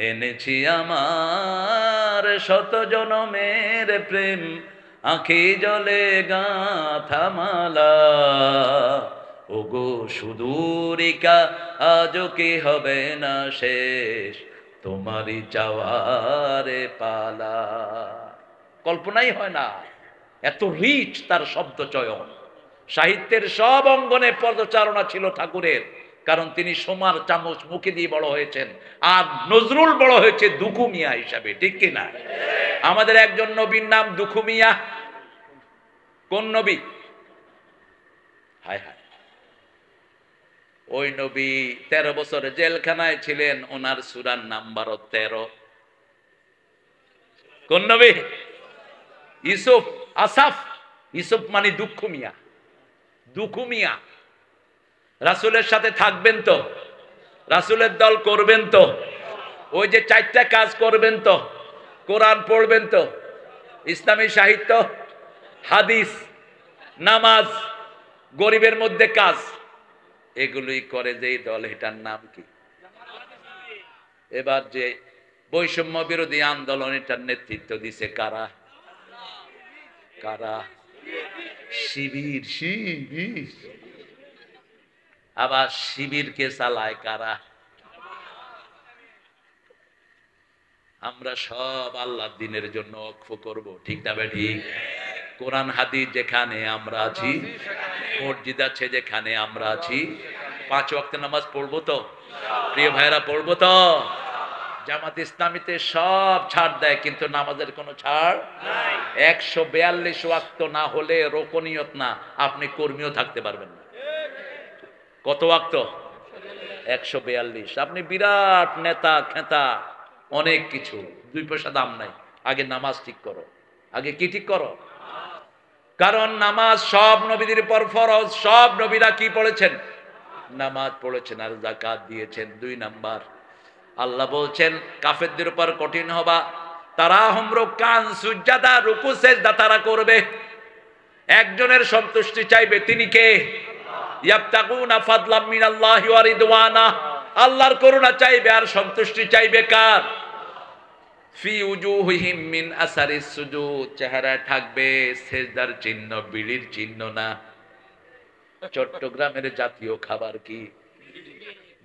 এনেছি আমার শত জনমের প্রেম আঁখি জলে গাঁথা মালা, ওগো সুদূরিকা আজও কি হবে না শেষ তোমারই চাওয়ারে পালা। কল্পনাই হয় না এত রিচ তার শব্দ চয়ন। সাহিত্যের সব অঙ্গনে পদচারণা ছিল ঠাকুরের, কারণ তিনি সোমার চামচ মুখে দিয়ে বড় হয়েছেন। আর নজরুল বড় হয়েছে দুখু মিয়া হিসাবে, ঠিক কিনা? আমাদের একজন নবীর নাম দুখু মিয়া। কোন নবী? হায় হায়, ওই নবী 13 বছর জেলখানায় ছিলেন, ওনার সূরার নাম্বার 13। কোন নবী? ইউসুফ, আসাফ। ইউসুফ মানে দুঃখু মিয়া। দুঃখু মিয়া রাসূলের সাথে থাকবেন তো? রাসূলের দল করবেন তো? ওই যে 4টা কাজ করবেন তো? কোরআন পড়বেন তো? ইসলামী সাহিত্য, হাদিস, নামাজ, গরিবের মধ্যে কাজ, এগুলোই করে যেই দল, এটার নাম কি? এবার যে বৈষম্য বিরোধী আন্দোলন, এটার নেতৃত্ব দিছে কারা? কারা? শিবির। শিবির। আবার শিবিরকে চালায় কারা? আমরা সব আল্লাহর দ্বীনের জন্য ওয়াকফ করব, ঠিক না ঠিক? কোরআন হাদিস যেখানে আমরা আছি, মসজিদ আছে যেখানে আমরা আছি, 5 ওয়াক্ত নামাজ পড়বো তো? প্রিয় ভাইরা, পড়বো তো? জামাত ইসলামীতে সব ছাড় দেয়, কিন্তু নামাজের কোনো ছাড় নাই। 142 ওয়াক্ত না হলে রোকনিয়ত না, আপনি কর্মীও থাকতে পারবেন না। কত ওয়াক্ত? 142। আপনি বিরাট নেতা খেতা, অনেক কিছু, 2 পয়সা দাম নাই। আগে নামাজ ঠিক করো। আগে কি ঠিক করো? কারণ নামাজ সব নবীদের উপর ফরজ। সব নবীরা কি পড়েছেন? নামাজ পড়েছেন আর যাকাত দিয়েছেন। 2 নাম্বার, আল্লাহ বলছেন কাফেরদের উপর কঠিন হবা, তারা হুমরো কান সুজাদা, রুকু সেজদা তারা করবে। একজনের সন্তুষ্টি চাইবে, তিনি কে? ইয়াবতাগুনা ফাদলাম মিনাল্লাহি ওয়া রিদওয়ানা, আল্লাহর করুণা চাইবে আর সন্তুষ্টি চাইবে কার? ফি উজুহিহিম মিন আসারিস সুজুদ, চেহারায় থাকবে সেজদার চিহ্ন, বিড়ির চিহ্ন না। চট্টগ্রামের জাতীয় খাবার কি?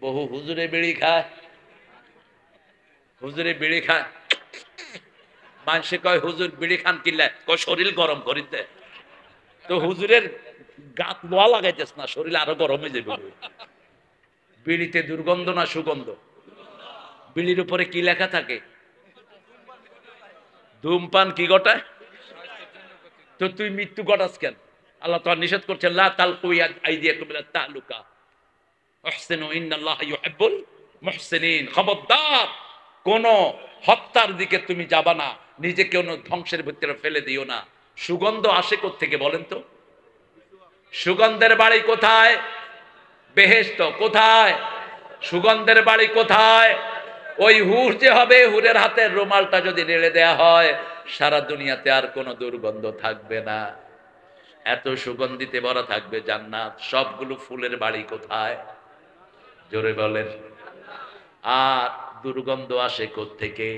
বহু হুজুরে বিড়ি খায়। হুজুরে বিড়ি খায়, মানুষে কয় হুজুর বিড়ি খান কিল্লা, কয় শরীর গরম করিতে। তো হুজুরের গাত লোয়া লাগাইতেছ না, শরীর আরো গরম হয়ে যাবে। বিড়িতে দুর্গন্ধ না সুগন্ধ? বিড়ির উপরে কি লেখা থাকে? ধূমপান কি ঘটায়? তো তুই মৃত্যু ঘটাস কেন? আল্লাহ তো নিষেধ করছেন, লা তালকু আইদিয়াকুম ইলা তাহলুকা আহসিনু ইন্নাল্লাহা ইউহিব্বুল মুহসিনিন। খবরদার, কোন হত্যার দিকে তুমি যাবা না, নিজেকে কোন ধ্বংসের ভিতরে ফেলে দিও না। সুগন্ধ আসে কোত্থেকে বলেন তো? সুগন্ধের বাড়ি কোথায়? বেহেশত। কোথায়? সুগন্ধের বাড়ি কোথায়? ওই হুর যে হবে, হুরের হাতের রুমালটা যদি নেড়ে দেয়া হয়, সারা দুনিয়াতে আর কোনো দুর্গন্ধ থাকবে না। এত সুগন্ধিতে ভরা থাকবে জান্নাত। সবগুলো ফুলের বাড়ি কোথায়? জোরে বলেন। আর দুর্গন্ধ আসে কোত্থেকে?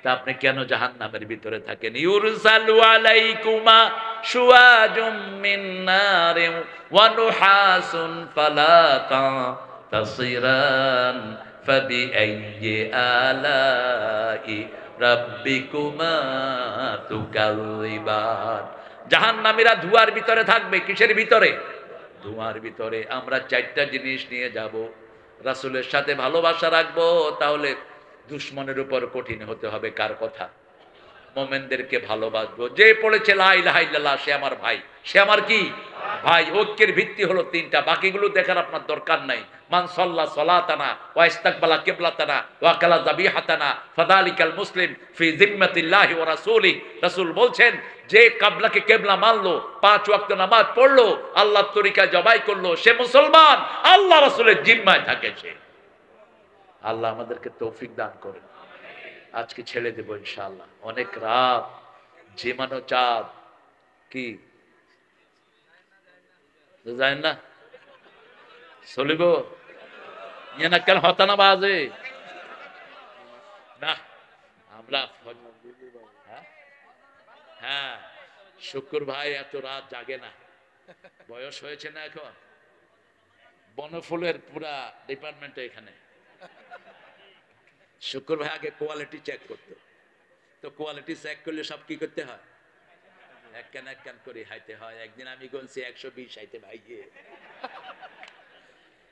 তা আপনি কেন জাহান্নামের ভিতরে থাকেন? ইউরসালু আলাইকুমা শুওয়াজুম মিন নারিন ওয়া নুহাসুন ফালা তাসিরান ফাবিআইয়ি আলাই রাব্বিকুমা তুকাযিবান। জাহান্নামীরা ধোঁয়ার ভিতরে থাকবে। কিসের ভিতরে? ধোঁয়ার ভিতরে। আমরা 4টা জিনিস নিয়ে যাব। রাসূলের সাথে ভালোবাসা রাখবো, তাহলে দুশমনের উপর কঠিন হতে হবে। কার কথা? মোমেনদেরকে ভালোবাসবো। যে পড়েছে লা ইলাহা ইল্লাল্লাহ, সে আমার ভাই। সে আমার কি? ভাই ঐক্যের ভিত্তি হলো তিনটা, বাকিগুলো দেখার আপনার দরকার নাই। মান সাল্লা সালাতানা ওয়া ইস্তাকবালা কিবলাতানা ওয়া কালা যাবিহাতানা ফাযালিকাল মুসলিম ফি জিম্মাতিল্লাহি ওয়া রাসূলি। রাসূল বলছেন, যে কিবলাকে কিবলা মানলো, 5 ওয়াক্ত নামাজ পড়লো, আল্লাহর তরিকায় জবাই করলো, সে মুসলমান, আল্লাহ রাসূলের জিম্মায় থাকে সে। আল্লাহ আমাদেরকে তৌফিক দান করেন। আজকে ছেড়ে দেব ইনশাআল্লাহ, অনেক রাত, যেমানো চাঁদ কি যায় না চলিব ইয়ে কেন হতানা বাজে না। আমরা হ্যাঁ শুক্র ভাই এত রাত জাগে না, বয়স হয়েছে না এখন। বনফুলের পুরা ডিপার্টমেন্ট এখানে। শুক্র ভাই আগে কোয়ালিটি চেক করতো, তো কোয়ালিটি চেক করলে সব কি করতে হয়, এক কান করে হাইতে হয়। একদিন আমি বলছি 120 হাইতে ভাইয়ে,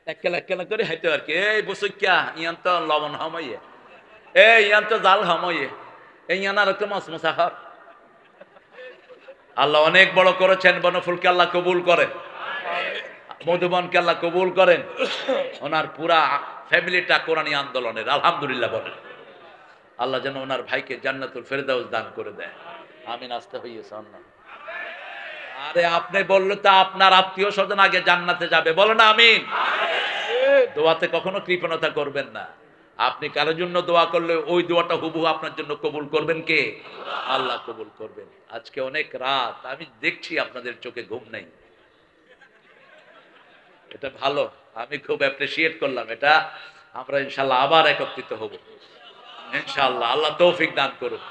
এক কান করে হাইতে আর কি। এই বসুকিয়া ইয়ান তো লবণ হামাইয়ে, এই ইয়ান তো জাল হামাইয়ে, এই ইয়ান আর একটু মসমসা হর। আল্লাহ অনেক বড় করেছেন, বনফুলকে আল্লাহ কবুল করেন, মধুবনকে আল্লাহ কবুল করেন। ওনার পুরা ফ্যামিলিটা কোরআনী আন্দোলনের, আলহামদুলিল্লাহ বলেন। আল্লাহ যেন ওনার ভাইকে জান্নাতুল ফেরদাউস দান করে দেয়। আমিন। আসতে হইয়েছে না? আরে আপনি বললে তো আপনার আত্মীয় স্বজন আগে জান্নাতে যাবে, বলো না আমিন। দোয়াতে কখনো কৃপণতা করবেন না। আপনি কারোর জন্য দোয়া করলে ওই দোয়াটা হুবহু আপনার জন্য কবুল করবেন কে? আল্লাহ কবুল করবেন। আজকে অনেক রাত, আমি দেখছি আপনাদের চোখে ঘুম নাই, এটা ভালো, আমি খুব অ্যাপ্রিসিয়েট করলাম এটা। আমরা ইনশাআল্লাহ আবার একত্রিত হব ইনশাআল্লাহ, আল্লাহ তৌফিক দান করুন।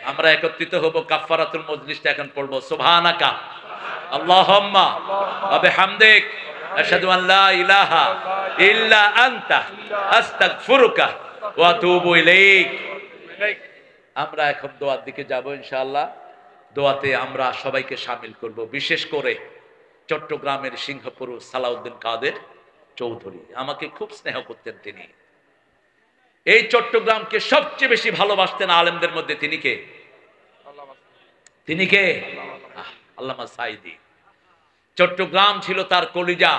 আমরা একত্রিত হব, কাফারাতুল মজলিসটা এখন পড়বো। সুবহানাকা আল্লাহুম্মা ওয়া বিহামদিক আশহাদু আন লা ইলাহা ইল্লা আনতা আস্তাগফিরুকা ওয়া আতুবু ইলাইক। আমরা এখন দোয়ার দিকে যাব ইনশাআল্লাহ। দোয়াতে আমরা সবাইকে শামিল করব, বিশেষ করে চট্টগ্রামের সিংহপুরুষ সালাউদ্দিন কাদের চৌধুরী। আমাকে খুব স্নেহ করতেন তিনি। এই চট্টগ্রামকে সবচেয়ে বেশি ভালোবাসতেন আলেমদের মধ্যে। তিনি কে? তিনি কে? আল্লামা সাঈদী। চট্টগ্রাম ছিল তার কলিজা,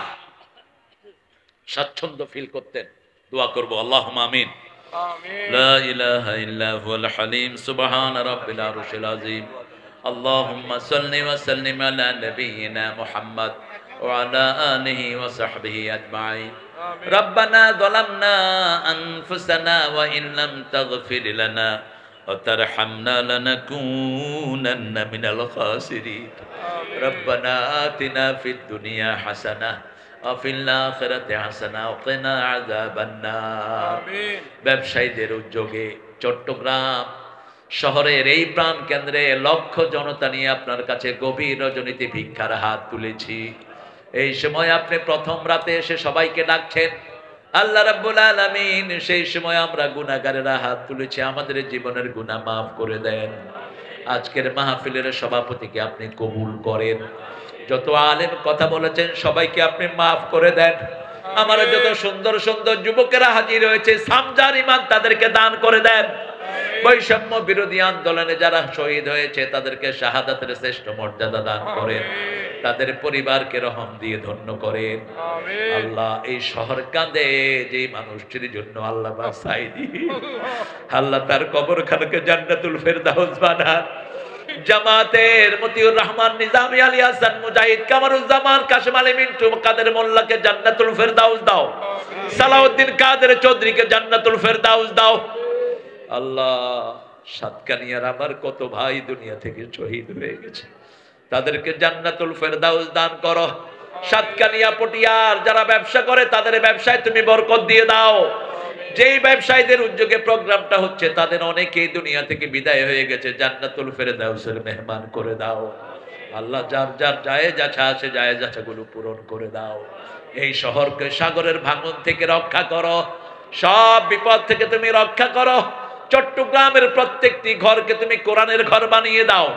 স্বাচ্ছন্দ্য ফিল করতেন। দোয়া করব, আল্লাহুম্মা আমিন। লা ইলাহা ইল্লা হুয়াল হালিম সুবহান রাব্বিল আরশিল আযীম। আল্লাহুম্মা সাল্লি ওয়া সাল্লিম আলা নাবিয়িনা মুহাম্মদ ওয়া আলা আলিহি ওয়া সাহবিহি আজমাইন। রব্বানা যালামনা আনফুসানা ওয়া ইন লাম তাগফির লানা ওয়া তারহামনা লানাকুনান্না মিনাল খাসিরিন। রব্বানা আতিনা ফিদ দুনিয়া হাসানাহ ওয়া ফিল আখিরাতি হাসানাহ ওয়া কিনা আযাবান নার। ব্যবসায়ীদের উদ্যোগে চট্টগ্রাম শহরের এই প্রাণ কেন্দ্রে লক্ষ জনতা নিয়ে আপনার কাছে গভীর রজনীতে ভিক্ষার হাত তুলেছি। এই সময় আপনি প্রথম রাতে এসে সবাইকে ডাকছেন, আল্লাহ রাব্বুল আলামিন। সেই সময় আমরা গুনাহগারেরা হাত তুলেছি, আমাদের জীবনের গুনাহ মাফ করে দেন। আজকের মাহফিলের সভাপতিকে আপনি কবুল করেন। যত আলেম কথা বলেছেন সবাইকে আপনি মাফ করে দেন। আমার যত সুন্দর সুন্দর যুবকেরা হাজির হয়েছে, সামজার ইমান তাদেরকে দান করে দেন। বৈষম্য বিরোধী আন্দোলনে যারা শহীদ হয়েছে তাদেরকে শাহাদাতের শ্রেষ্ঠ মর্যাদা দান করেন। তাদের পরিবারকে রহম দিয়ে ধন্য করেন। আল্লাহ এই শহর কাঁদে যে মানুষটির জন্য আল্লাহ সাঈদী, আল্লাহ তার কবরখানাকে জান্নাতুল ফেরদাউস বানান। জামাতের মতিউর রহমান নিজামী, আলী হাসান মুজাহিদ, কামারুজ্জামান, কাশেম আলী মিন্টু, কাদের মোল্লাকে জান্নাতুল ফেরদাউস দাও। সালাউদ্দিন কাদের চৌধুরীকে জান্নাতুল ফেরদাউস দাও। আল্লাহ সাতকানিয়ার আমার কত ভাই দুনিয়া থেকে শহীদ হয়ে গেছে, তাদেরকে জান্নাতুল ফেরদাউস দান করো। সাতকানিয়া পটিয়ার যারা ব্যবসা করে তাদের ব্যবসায় তুমি বরকত দিয়ে দাও। যেই ব্যবসায়ীদের উদ্যোগে প্রোগ্রামটা হচ্ছে তাদের অনেকেই দুনিয়া থেকে বিদায় হয়ে গেছে, জান্নাতুল ফেরদাউসের মেহমান করে দাও। আল্লাহ যার যার জায়েজ আশা আছে জায়েজ আশাগুলো পূরণ করে দাও। এই শহরকে সাগরের ভাঙন থেকে রক্ষা করো, সব বিপদ থেকে তুমি রক্ষা করো। চট্টগ্রামের প্রত্যেকটি ঘরকে তুমি কোরআনের ঘর বানিয়ে দাও।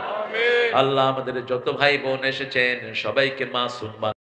আল্লাহ আমাদের যত ভাই বোন এসেছেন সবাইকে মাসুম